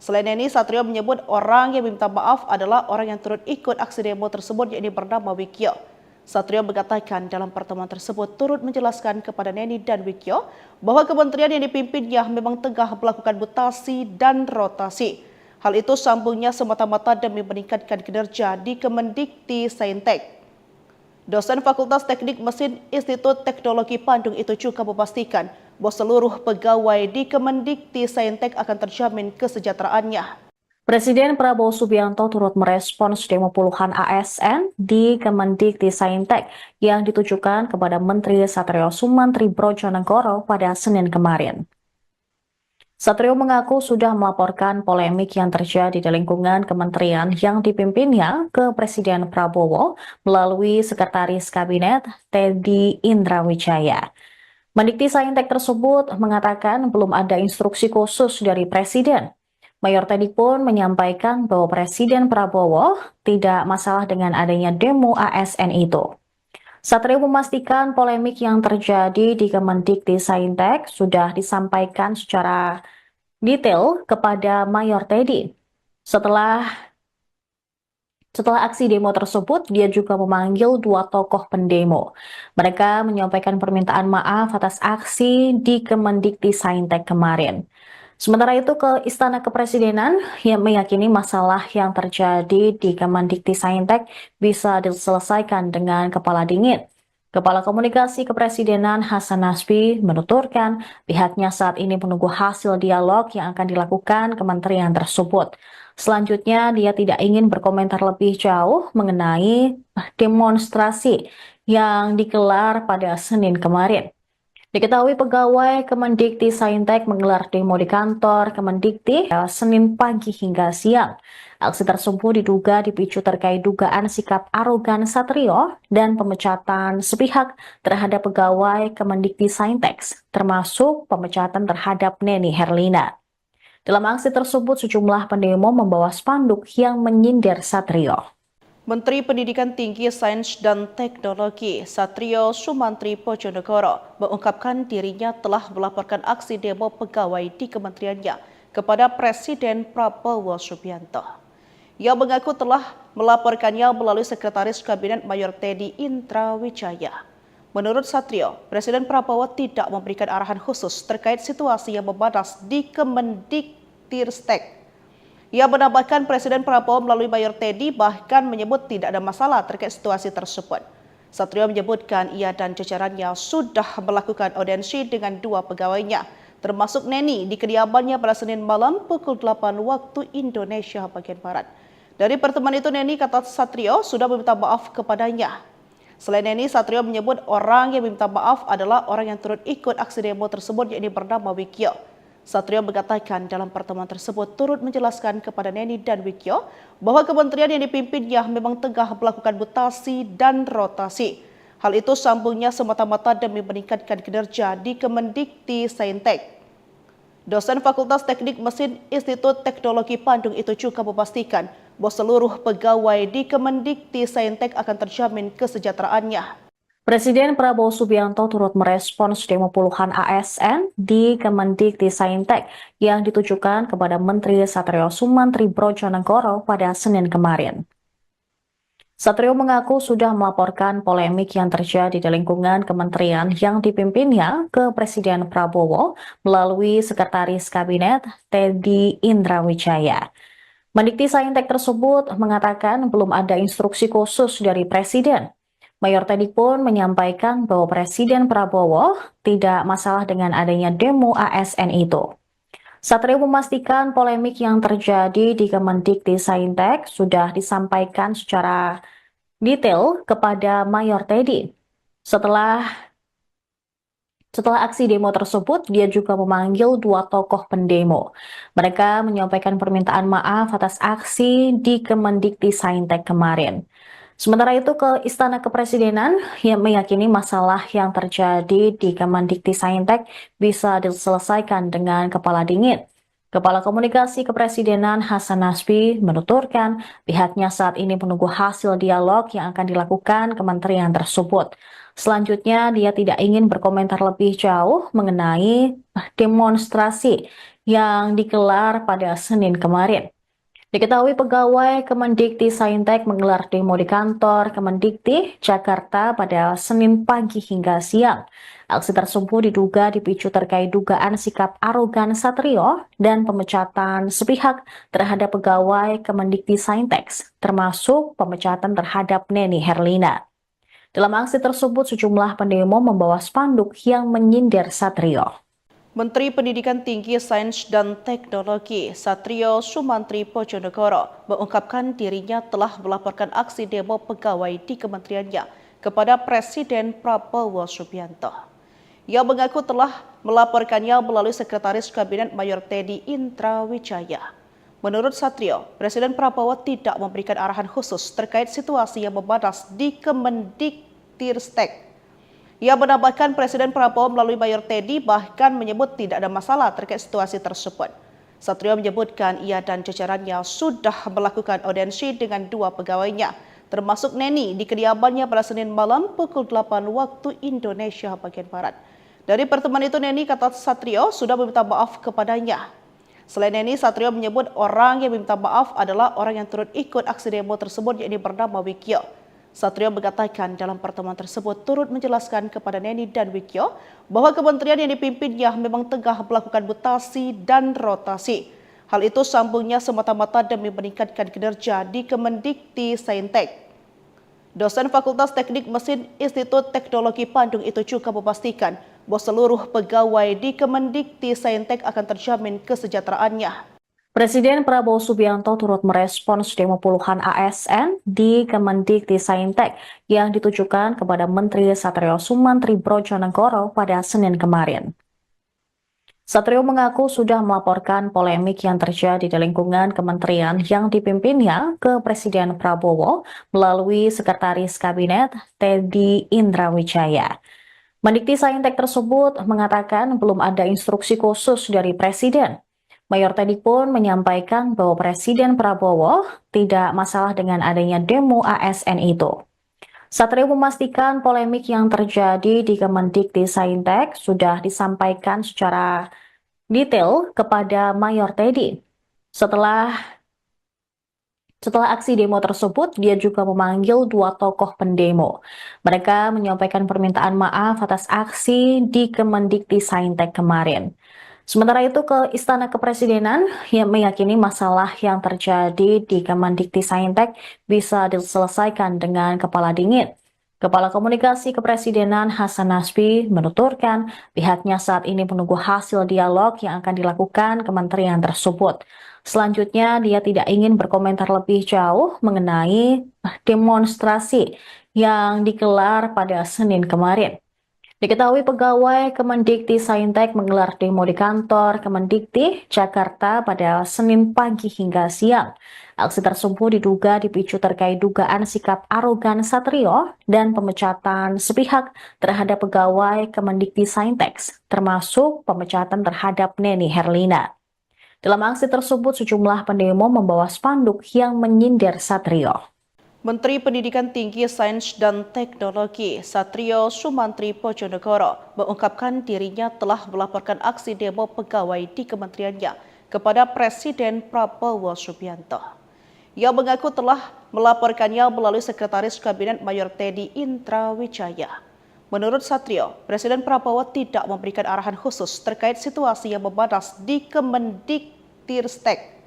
Selain Neni, Satrio menyebut orang yang meminta maaf adalah orang yang turut ikut aksi demo tersebut, yakni bernama Wikyo. Satrio mengatakan dalam pertemuan tersebut turut menjelaskan kepada Neni dan Wikyo bahwa kementerian yang dipimpinnya memang tengah melakukan mutasi dan rotasi. Hal itu sambungnya semata-mata demi meningkatkan kinerja di Kemendikbudristek. Dosen Fakultas Teknik Mesin Institut Teknologi Bandung itu juga memastikan bahwa seluruh pegawai di Kemendikbudristek akan terjamin kesejahteraannya. Presiden Prabowo Subianto turut merespons demo puluhan ASN di Kemendikbudristek yang ditujukan kepada Menteri Satrio Sumantri Brojonegoro pada Senin kemarin. Satrio mengaku sudah melaporkan polemik yang terjadi di lingkungan kementerian yang dipimpinnya ke Presiden Prabowo melalui Sekretaris Kabinet Teddy Indrawijaya. Mendikbudristek tersebut mengatakan belum ada instruksi khusus dari Presiden. Mayor Teddy pun menyampaikan bahwa Presiden Prabowo tidak masalah dengan adanya demo ASN itu. Satrio memastikan polemik yang terjadi di Kemendikbudristek sudah disampaikan secara detail kepada Mayor Teddy. Setelah aksi demo tersebut, dia juga memanggil dua tokoh pendemo. Mereka menyampaikan permintaan maaf atas aksi di Kemendikbudristek kemarin. Sementara itu ke Istana Kepresidenan yang meyakini masalah yang terjadi di Kemendikbudristek bisa diselesaikan dengan kepala dingin. Kepala Komunikasi Kepresidenan Hasan Nasbi menuturkan pihaknya saat ini menunggu hasil dialog yang akan dilakukan kementerian tersebut. Selanjutnya, dia tidak ingin berkomentar lebih jauh mengenai demonstrasi yang digelar pada Senin kemarin. Diketahui pegawai Kemendikbudristek menggelar demo di kantor Kemendikti Senin pagi hingga siang. Aksi tersebut diduga dipicu terkait dugaan sikap arogan Satrio dan pemecatan sepihak terhadap pegawai Kemendikbudristek, termasuk pemecatan terhadap Neni Herlina. Dalam aksi tersebut, sejumlah pendemo membawa spanduk yang menyindir Satrio. Menteri Pendidikan Tinggi, Sains dan Teknologi Satrio Sumantri Pojonegoro mengungkapkan dirinya telah melaporkan aksi demo pegawai di kementeriannya kepada Presiden Prabowo Subianto. Ia mengaku telah melaporkannya melalui Sekretaris Kabinet Mayor Teddy Indrawijaya. Menurut Satrio, Presiden Prabowo tidak memberikan arahan khusus terkait situasi yang memanas di Kemendikbudristek. Ia menambahkan Presiden Prabowo melalui Mayor Teddy bahkan menyebut tidak ada masalah terkait situasi tersebut. Satrio menyebutkan ia dan jajarannya sudah melakukan audiensi dengan dua pegawainya, termasuk Neni di kediamannya pada Senin malam pukul 8 waktu Indonesia bagian Barat. Dari pertemuan itu Neni, kata Satrio, sudah meminta maaf kepadanya. Selain Neni, Satrio menyebut orang yang meminta maaf adalah orang yang turut ikut aksi demo tersebut, yakni bernama Wikyo. Satrio mengatakan dalam pertemuan tersebut turut menjelaskan kepada Neni dan Wikyo bahwa kementerian yang dipimpinnya memang tengah melakukan mutasi dan rotasi. Hal itu sambungnya semata-mata demi meningkatkan kinerja di Kemendikbudristek. Dosen Fakultas Teknik Mesin Institut Teknologi Bandung itu juga memastikan bahwa seluruh pegawai di Kemendikbudristek akan terjamin kesejahteraannya. Presiden Prabowo Subianto turut merespons demo puluhan ASN di Kemendikbudristek yang ditujukan kepada Menteri Satrio Sumantri Brojonegoro pada Senin kemarin. Satrio mengaku sudah melaporkan polemik yang terjadi di lingkungan kementerian yang dipimpinnya ke Presiden Prabowo melalui Sekretaris Kabinet Teddy Indrawijaya. Mendikbudristek tersebut mengatakan belum ada instruksi khusus dari Presiden. Mayor Teddy pun menyampaikan bahwa Presiden Prabowo tidak masalah dengan adanya demo ASN itu. Satrio memastikan polemik yang terjadi di Kemendikbudristek sudah disampaikan secara detail kepada Mayor Teddy. Setelah aksi demo tersebut, dia juga memanggil dua tokoh pendemo. Mereka menyampaikan permintaan maaf atas aksi di Kemendikbudristek kemarin. Sementara itu ke Istana Kepresidenan yang meyakini masalah yang terjadi di Kemendikbudristek bisa diselesaikan dengan kepala dingin. Kepala Komunikasi Kepresidenan Hasan Nasbi menuturkan pihaknya saat ini menunggu hasil dialog yang akan dilakukan kementerian tersebut. Selanjutnya, dia tidak ingin berkomentar lebih jauh mengenai demonstrasi yang digelar pada Senin kemarin. Diketahui pegawai Kemendikbudristek menggelar demo di kantor Kemendikti, Jakarta pada Senin pagi hingga siang. Aksi tersebut diduga dipicu terkait dugaan sikap arogan Satrio dan pemecatan sepihak terhadap pegawai Kemendikbudristek, termasuk pemecatan terhadap Neni Herlina. Dalam aksi tersebut, sejumlah pendemo membawa spanduk yang menyindir Satrio. Menteri Pendidikan Tinggi, Sains dan Teknologi Satrio Sumantri Pojonegoro mengungkapkan dirinya telah melaporkan aksi demo pegawai di kementeriannya kepada Presiden Prabowo Subianto. Ia mengaku telah melaporkannya melalui Sekretaris Kabinet Mayor Teddy Indrawijaya. Menurut Satrio, Presiden Prabowo tidak memberikan arahan khusus terkait situasi yang memanas di Kemendikbudristek. Ia menambahkan Presiden Prabowo melalui Mayor Teddy bahkan menyebut tidak ada masalah terkait situasi tersebut. Satrio menyebutkan ia dan jajarannya sudah melakukan audiensi dengan dua pegawainya, termasuk Neni di kediamannya pada Senin malam pukul 8 waktu Indonesia bagian Barat. Dari pertemuan itu Neni, kata Satrio, sudah meminta maaf kepadanya. Selain Neni, Satrio menyebut orang yang meminta maaf adalah orang yang turut ikut aksi demo tersebut, yakni bernama Wikyo. Satrio mengatakan dalam pertemuan tersebut turut menjelaskan kepada Neni dan Wikyo bahwa kementerian yang dipimpinnya memang tengah melakukan mutasi dan rotasi. Hal itu sambungnya semata-mata demi meningkatkan kinerja di Kemendikbudristek. Dosen Fakultas Teknik Mesin Institut Teknologi Bandung itu juga memastikan bahwa seluruh pegawai di Kemendikbudristek akan terjamin kesejahteraannya. Presiden Prabowo Subianto turut merespons demo puluhan ASN di Kemendikbudristek yang ditujukan kepada Menteri Satrio Sumantri Brojonegoro pada Senin kemarin. Satrio mengaku sudah melaporkan polemik yang terjadi di lingkungan kementerian yang dipimpinnya ke Presiden Prabowo melalui Sekretaris Kabinet Teddy Indrawijaya. Mendikbudristek tersebut mengatakan belum ada instruksi khusus dari Presiden. Mayor Teddy pun menyampaikan bahwa Presiden Prabowo tidak masalah dengan adanya demo ASN itu. Satrio memastikan polemik yang terjadi di Kemendikbudristek sudah disampaikan secara detail kepada Mayor Teddy. Setelah aksi demo tersebut, dia juga memanggil dua tokoh pendemo. Mereka menyampaikan permintaan maaf atas aksi di Kemendikbudristek kemarin. Sementara itu ke Istana Kepresidenan yang meyakini masalah yang terjadi di Kemendikbudristek bisa diselesaikan dengan kepala dingin. Kepala Komunikasi Kepresidenan Hasan Nasbi menuturkan pihaknya saat ini menunggu hasil dialog yang akan dilakukan kementerian tersebut. Selanjutnya, dia tidak ingin berkomentar lebih jauh mengenai demonstrasi yang digelar pada Senin kemarin. Diketahui pegawai Kemendikbudristek menggelar demo di kantor Kemendikti, Jakarta pada Senin pagi hingga siang. Aksi tersebut diduga dipicu terkait dugaan sikap arogan Satrio dan pemecatan sepihak terhadap pegawai Kemendikbudristek, termasuk pemecatan terhadap Neni Herlina. Dalam aksi tersebut, sejumlah pendemo membawa spanduk yang menyindir Satrio. Menteri Pendidikan Tinggi, Sains dan Teknologi Satrio Sumantri Pojonegoro mengungkapkan dirinya telah melaporkan aksi demo pegawai di kementeriannya kepada Presiden Prabowo Subianto. Ia mengaku telah melaporkannya melalui Sekretaris Kabinet Mayor Teddy Indrawijaya. Menurut Satrio, Presiden Prabowo tidak memberikan arahan khusus terkait situasi yang memanas di Kemendikbudristek.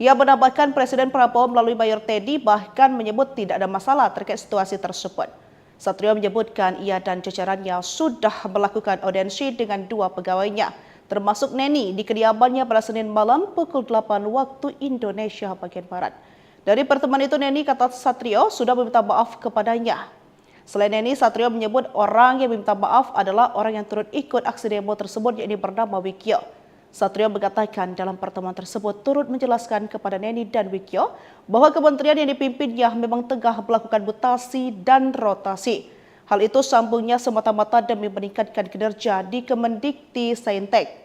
Ia menambahkan Presiden Prabowo melalui Mayor Teddy bahkan menyebut tidak ada masalah terkait situasi tersebut. Satrio menyebutkan ia dan jajarannya sudah melakukan audiensi dengan dua pegawainya, termasuk Neni di kediamannya pada Senin malam pukul 8 waktu Indonesia bagian Barat. Dari pertemuan itu Neni kata Satrio sudah meminta maaf kepadanya. Selain Neni, Satrio menyebut orang yang meminta maaf adalah orang yang turut ikut aksi demo tersebut yakni bernama Wikyo. Satrio mengatakan dalam pertemuan tersebut turut menjelaskan kepada Neni dan Wikyo bahwa kementerian yang dipimpinnya memang tengah melakukan mutasi dan rotasi. Hal itu sambungnya semata-mata demi meningkatkan kinerja di Kemendikti Saintek.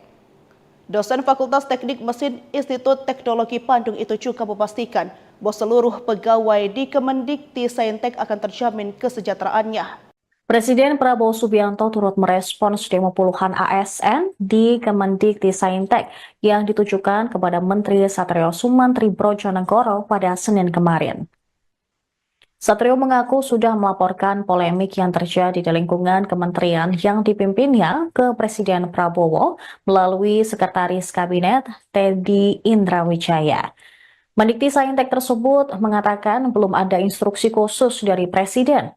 Dosen Fakultas Teknik Mesin Institut Teknologi Bandung itu juga memastikan bahwa seluruh pegawai di Kemendikti Saintek akan terjamin kesejahteraannya. Presiden Prabowo Subianto turut merespons demo puluhan ASN di Kemendikti Saintek yang ditujukan kepada Menteri Satrio Sumantri Brojonegoro pada Senin kemarin. Satrio mengaku sudah melaporkan polemik yang terjadi di lingkungan kementerian yang dipimpinnya ke Presiden Prabowo melalui Sekretaris Kabinet Teddy Indrawijaya. Mendikti Saintek tersebut mengatakan belum ada instruksi khusus dari Presiden.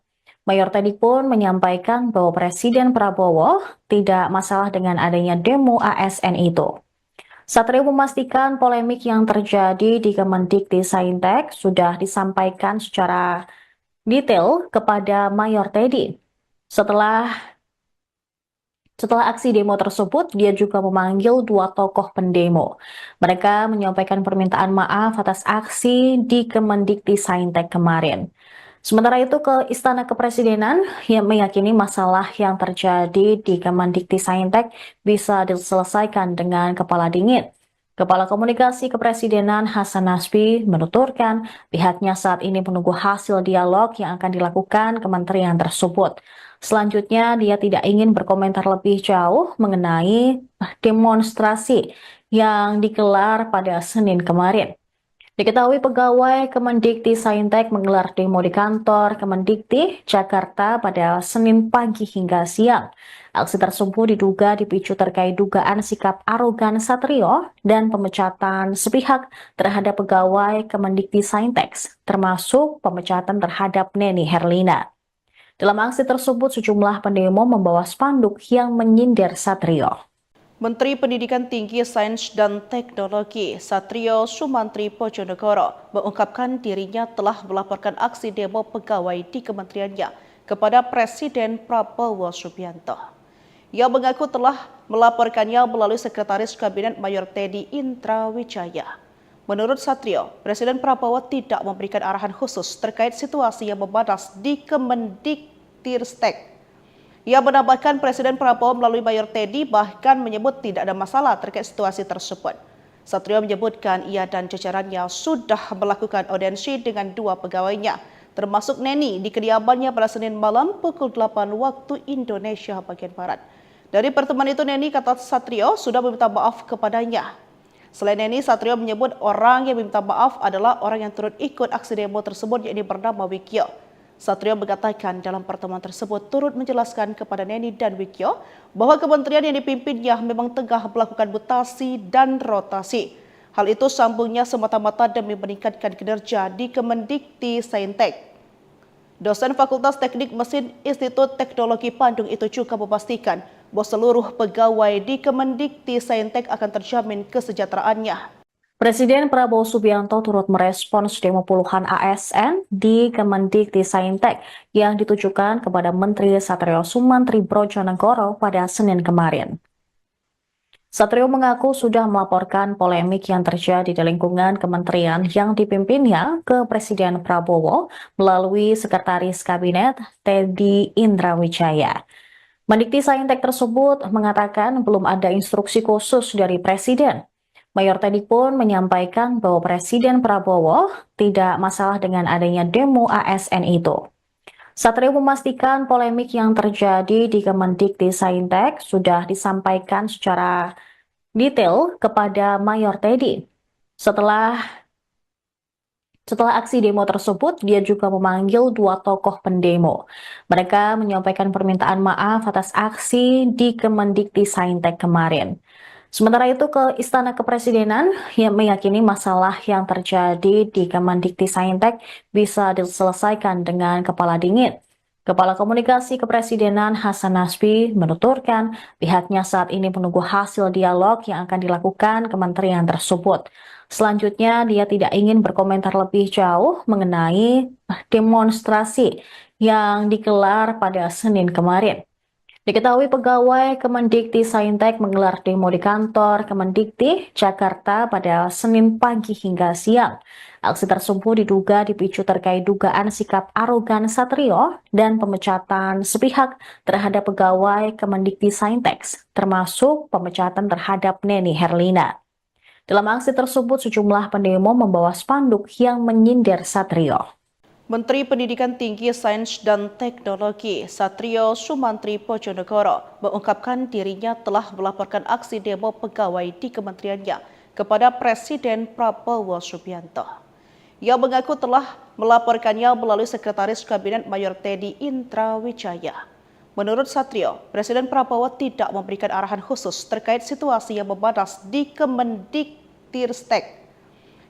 Mayor Teddy pun menyampaikan bahwa Presiden Prabowo tidak masalah dengan adanya demo ASN itu. Satrio memastikan polemik yang terjadi di Kemendikti Saintek sudah disampaikan secara detail kepada Mayor Teddy. Setelah aksi demo tersebut, dia juga memanggil dua tokoh pendemo. Mereka menyampaikan permintaan maaf atas aksi di Kemendikti Saintek kemarin. Sementara itu ke Istana Kepresidenan yang meyakini masalah yang terjadi di Kemendikti Saintek bisa diselesaikan dengan kepala dingin. Kepala Komunikasi Kepresidenan Hasan Nasbi menuturkan pihaknya saat ini menunggu hasil dialog yang akan dilakukan kementerian tersebut. Selanjutnya dia tidak ingin berkomentar lebih jauh mengenai demonstrasi yang digelar pada Senin kemarin. Diketahui pegawai Kemendikti Saintek menggelar demo di kantor Kemendikti, Jakarta pada Senin pagi hingga siang. Aksi tersebut diduga dipicu terkait dugaan sikap arogan Satrio dan pemecatan sepihak terhadap pegawai Kemendikti Saintek, termasuk pemecatan terhadap Neni Herlina. Dalam aksi tersebut, sejumlah pendemo membawa spanduk yang menyindir Satrio. Menteri Pendidikan Tinggi, Sains dan Teknologi Satrio Sumantri Brojonegoro mengungkapkan dirinya telah melaporkan aksi demo pegawai di kementeriannya kepada Presiden Prabowo Subianto. Ia mengaku telah melaporkannya melalui Sekretaris Kabinet Mayor Teddy Indrawijaya. Menurut Satrio, Presiden Prabowo tidak memberikan arahan khusus terkait situasi yang memanas di Kemendiktiristek. Ia menambahkan Presiden Prabowo melalui Mayor Teddy bahkan menyebut tidak ada masalah terkait situasi tersebut. Satrio menyebutkan ia dan jajarannya sudah melakukan audiensi dengan dua pegawainya, termasuk Neni di kediamannya pada Senin malam pukul 8 waktu Indonesia bagian Barat. Dari pertemuan itu Neni kata Satrio sudah meminta maaf kepadanya. Selain Neni, Satrio menyebut orang yang meminta maaf adalah orang yang turut ikut aksi demo tersebut yakni bernama Wikyo. Satrio mengatakan dalam pertemuan tersebut turut menjelaskan kepada Neni dan Wikyo bahwa kementerian yang dipimpinnya memang tengah melakukan mutasi dan rotasi. Hal itu sambungnya semata-mata demi meningkatkan kinerja di Kemendikti Saintek. Dosen Fakultas Teknik Mesin Institut Teknologi Bandung itu juga memastikan bahwa seluruh pegawai di Kemendikti Saintek akan terjamin kesejahteraannya. Presiden Prabowo Subianto turut merespons demo puluhan ASN di Kemendikti Saintek yang ditujukan kepada Menteri Satrio Sumantri Brojonegoro pada Senin kemarin. Satrio mengaku sudah melaporkan polemik yang terjadi di lingkungan kementerian yang dipimpinnya ke Presiden Prabowo melalui Sekretaris Kabinet Teddy Indrawijaya. Mendikti Saintek tersebut mengatakan belum ada instruksi khusus dari Presiden. Mayor Teddy pun menyampaikan bahwa Presiden Prabowo tidak masalah dengan adanya demo ASN itu. Satrio memastikan polemik yang terjadi di Kemendikti Saintek sudah disampaikan secara detail kepada Mayor Teddy. Setelah aksi demo tersebut, dia juga memanggil dua tokoh pendemo. Mereka menyampaikan permintaan maaf atas aksi di Kemendikti Saintek kemarin. Sementara itu ke Istana Kepresidenan yang meyakini masalah yang terjadi di Kemendikti Saintek bisa diselesaikan dengan kepala dingin. Kepala Komunikasi Kepresidenan Hasan Nasbi menuturkan pihaknya saat ini menunggu hasil dialog yang akan dilakukan kementerian tersebut. Selanjutnya, dia tidak ingin berkomentar lebih jauh mengenai demonstrasi yang digelar pada Senin kemarin. Diketahui pegawai Kemendikti-Saintek menggelar demo di kantor Kemendikti, Jakarta pada Senin pagi hingga siang. Aksi tersebut diduga dipicu terkait dugaan sikap arogan Satrio dan pemecatan sepihak terhadap pegawai Kemendikti-Saintek, termasuk pemecatan terhadap Neni Herlina. Dalam aksi tersebut, sejumlah pendemo membawa spanduk yang menyindir Satrio. Menteri Pendidikan Tinggi, Sains dan Teknologi Satrio Sumantri Pojonegoro mengungkapkan dirinya telah melaporkan aksi demo pegawai di kementeriannya kepada Presiden Prabowo Subianto. Ia mengaku telah melaporkannya melalui Sekretaris Kabinet Mayor Teddy Indrawijaya. Menurut Satrio, Presiden Prabowo tidak memberikan arahan khusus terkait situasi yang memanas di Kemendiktirtek.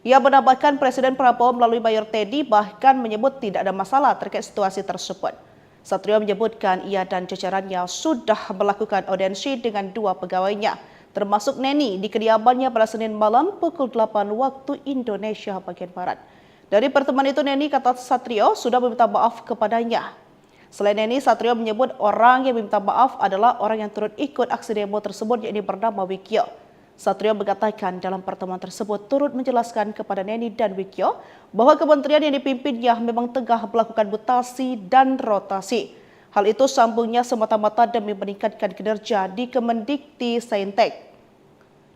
Ia menambahkan Presiden Prabowo melalui Mayor Teddy bahkan menyebut tidak ada masalah terkait situasi tersebut. Satrio menyebutkan ia dan jajarannya sudah melakukan audiensi dengan dua pegawainya, termasuk Neni di kediamannya pada Senin malam pukul 8 waktu Indonesia bagian Barat. Dari pertemuan itu Neni, kata Satrio, sudah meminta maaf kepadanya. Selain Neni, Satrio menyebut orang yang meminta maaf adalah orang yang turut ikut aksi demo tersebut, yakni bernama Wikyo. Satrio mengatakan dalam pertemuan tersebut turut menjelaskan kepada Neni dan Wikyo bahwa kementerian yang dipimpinnya memang tengah melakukan mutasi dan rotasi. Hal itu sambungnya semata-mata demi meningkatkan kinerja di Kemendikti-Saintek.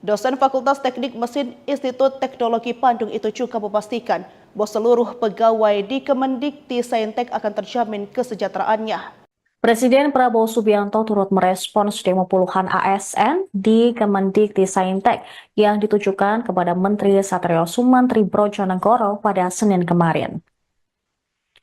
Dosen Fakultas Teknik Mesin Institut Teknologi Bandung itu juga memastikan bahwa seluruh pegawai di Kemendikti-Saintek akan terjamin kesejahteraannya. Presiden Prabowo Subianto turut merespons demo puluhan ASN di Kemendikti-Saintek yang ditujukan kepada Menteri Satrio Sumantri Brojonegoro pada Senin kemarin.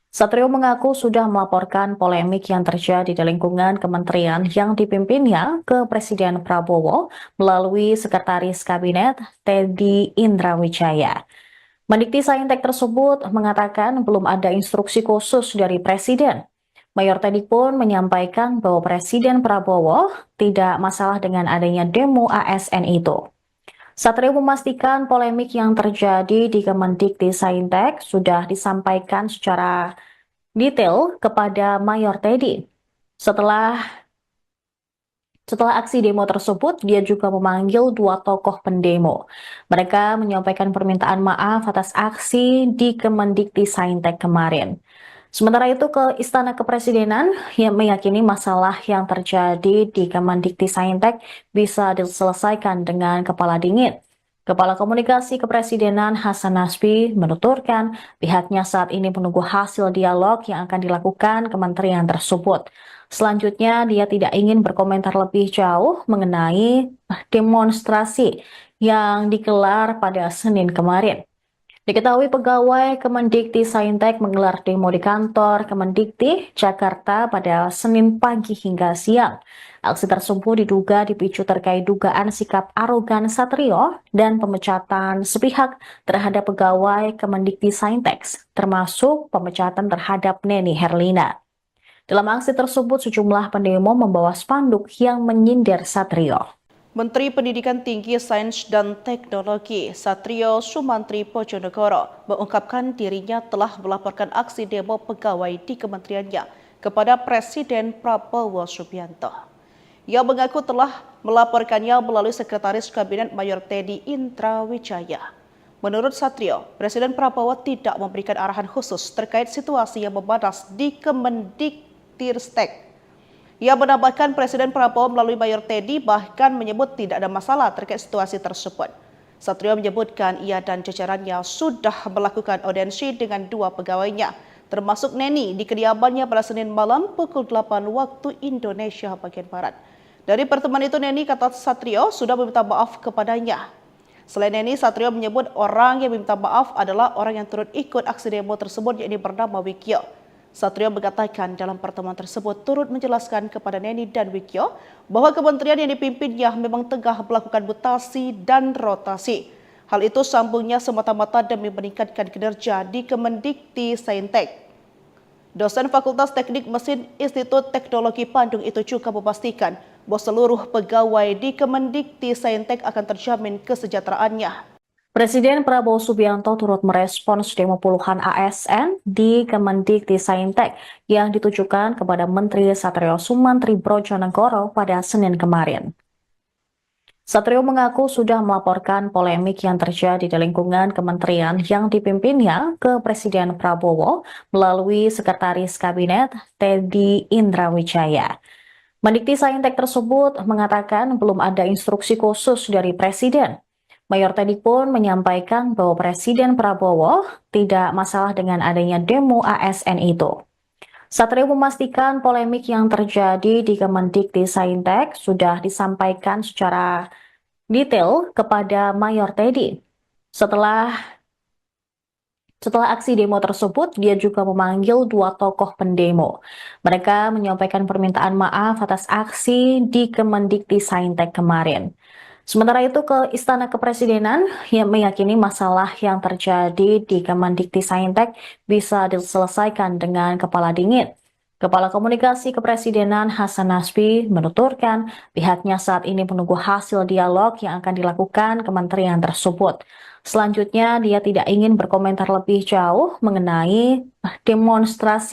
Satrio mengaku sudah melaporkan polemik yang terjadi di lingkungan kementerian yang dipimpinnya ke Presiden Prabowo melalui Sekretaris Kabinet Teddy Indrawijaya. Mendikti-Saintek tersebut mengatakan belum ada instruksi khusus dari Presiden. Mayor Teddy pun menyampaikan bahwa Presiden Prabowo tidak masalah dengan adanya demo ASN itu. Satrio memastikan polemik yang terjadi di Kemendikti-Saintek sudah disampaikan secara detail kepada Mayor Teddy. Setelah aksi demo tersebut, dia juga memanggil dua tokoh pendemo. Mereka menyampaikan permintaan maaf atas aksi di Kemendikti-Saintek kemarin. Sementara itu ke Istana Kepresidenan yang meyakini masalah yang terjadi di Kemendikti-Saintek bisa diselesaikan dengan kepala dingin. Kepala Komunikasi Kepresidenan Hasan Nasbi menuturkan pihaknya saat ini menunggu hasil dialog yang akan dilakukan kementerian tersebut. Selanjutnya, dia tidak ingin berkomentar lebih jauh mengenai demonstrasi yang digelar pada Senin kemarin. Diketahui pegawai Kemendikti-Saintek menggelar demo di kantor Kemendikti, Jakarta pada Senin pagi hingga siang. Aksi tersebut diduga dipicu terkait dugaan sikap arogan Satrio dan pemecatan sepihak terhadap pegawai Kemendikti-Saintek, termasuk pemecatan terhadap Neni Herlina. Dalam aksi tersebut, sejumlah pendemo membawa spanduk yang menyindir Satrio. Menteri Pendidikan Tinggi, Sains dan Teknologi Satrio Sumantri Pojonegoro mengungkapkan dirinya telah melaporkan aksi demo pegawai di kementeriannya kepada Presiden Prabowo Subianto. Ia mengaku telah melaporkannya melalui Sekretaris Kabinet Mayor Teddy Indrawijaya. Menurut Satrio, Presiden Prabowo tidak memberikan arahan khusus terkait situasi yang memanas di Kemendiktirtek. Ia menambahkan Presiden Prabowo melalui Mayor Teddy bahkan menyebut tidak ada masalah terkait situasi tersebut. Satrio menyebutkan ia dan jajarannya sudah melakukan audiensi dengan dua pegawainya, termasuk Neni di kediamannya pada Senin malam pukul 8 waktu Indonesia bagian Barat. Dari pertemuan itu Neni, kata Satrio, sudah meminta maaf kepadanya. Selain Neni, Satrio menyebut orang yang meminta maaf adalah orang yang turut ikut aksi demo tersebut, yakni bernama Wikyo. Satrio mengatakan dalam pertemuan tersebut turut menjelaskan kepada Neni dan Wikyo bahwa kementerian yang dipimpinnya memang tengah melakukan mutasi dan rotasi. Hal itu sambungnya semata-mata demi meningkatkan kinerja di Kemendikti-Saintek. Dosen Fakultas Teknik Mesin Institut Teknologi Bandung itu juga memastikan bahwa seluruh pegawai di Kemendikti-Saintek akan terjamin kesejahteraannya. Presiden Prabowo Subianto turut merespons demo puluhan ASN di Kemendikti-Saintek yang ditujukan kepada Menteri Satrio Sumantri Brojonegoro pada Senin kemarin. Satrio mengaku sudah melaporkan polemik yang terjadi di lingkungan kementerian yang dipimpinnya ke Presiden Prabowo melalui Sekretaris Kabinet Teddy Indrawijaya. Mendikti-Saintek tersebut mengatakan belum ada instruksi khusus dari Presiden. Mayor Teddy pun menyampaikan bahwa Presiden Prabowo tidak masalah dengan adanya demo ASN itu. Satrio memastikan polemik yang terjadi di Kemendikti-Saintek sudah disampaikan secara detail kepada Mayor Teddy. Setelah aksi demo tersebut, dia juga memanggil 2 tokoh pendemo. Mereka menyampaikan permintaan maaf atas aksi di Kemendikti-Saintek kemarin. Sementara itu ke Istana Kepresidenan yang meyakini masalah yang terjadi di Kemendikti-Saintek bisa diselesaikan dengan kepala dingin. Kepala Komunikasi Kepresidenan Hasan Nasbi menuturkan pihaknya saat ini menunggu hasil dialog yang akan dilakukan kementerian tersebut. Selanjutnya, dia tidak ingin berkomentar lebih jauh mengenai demonstrasi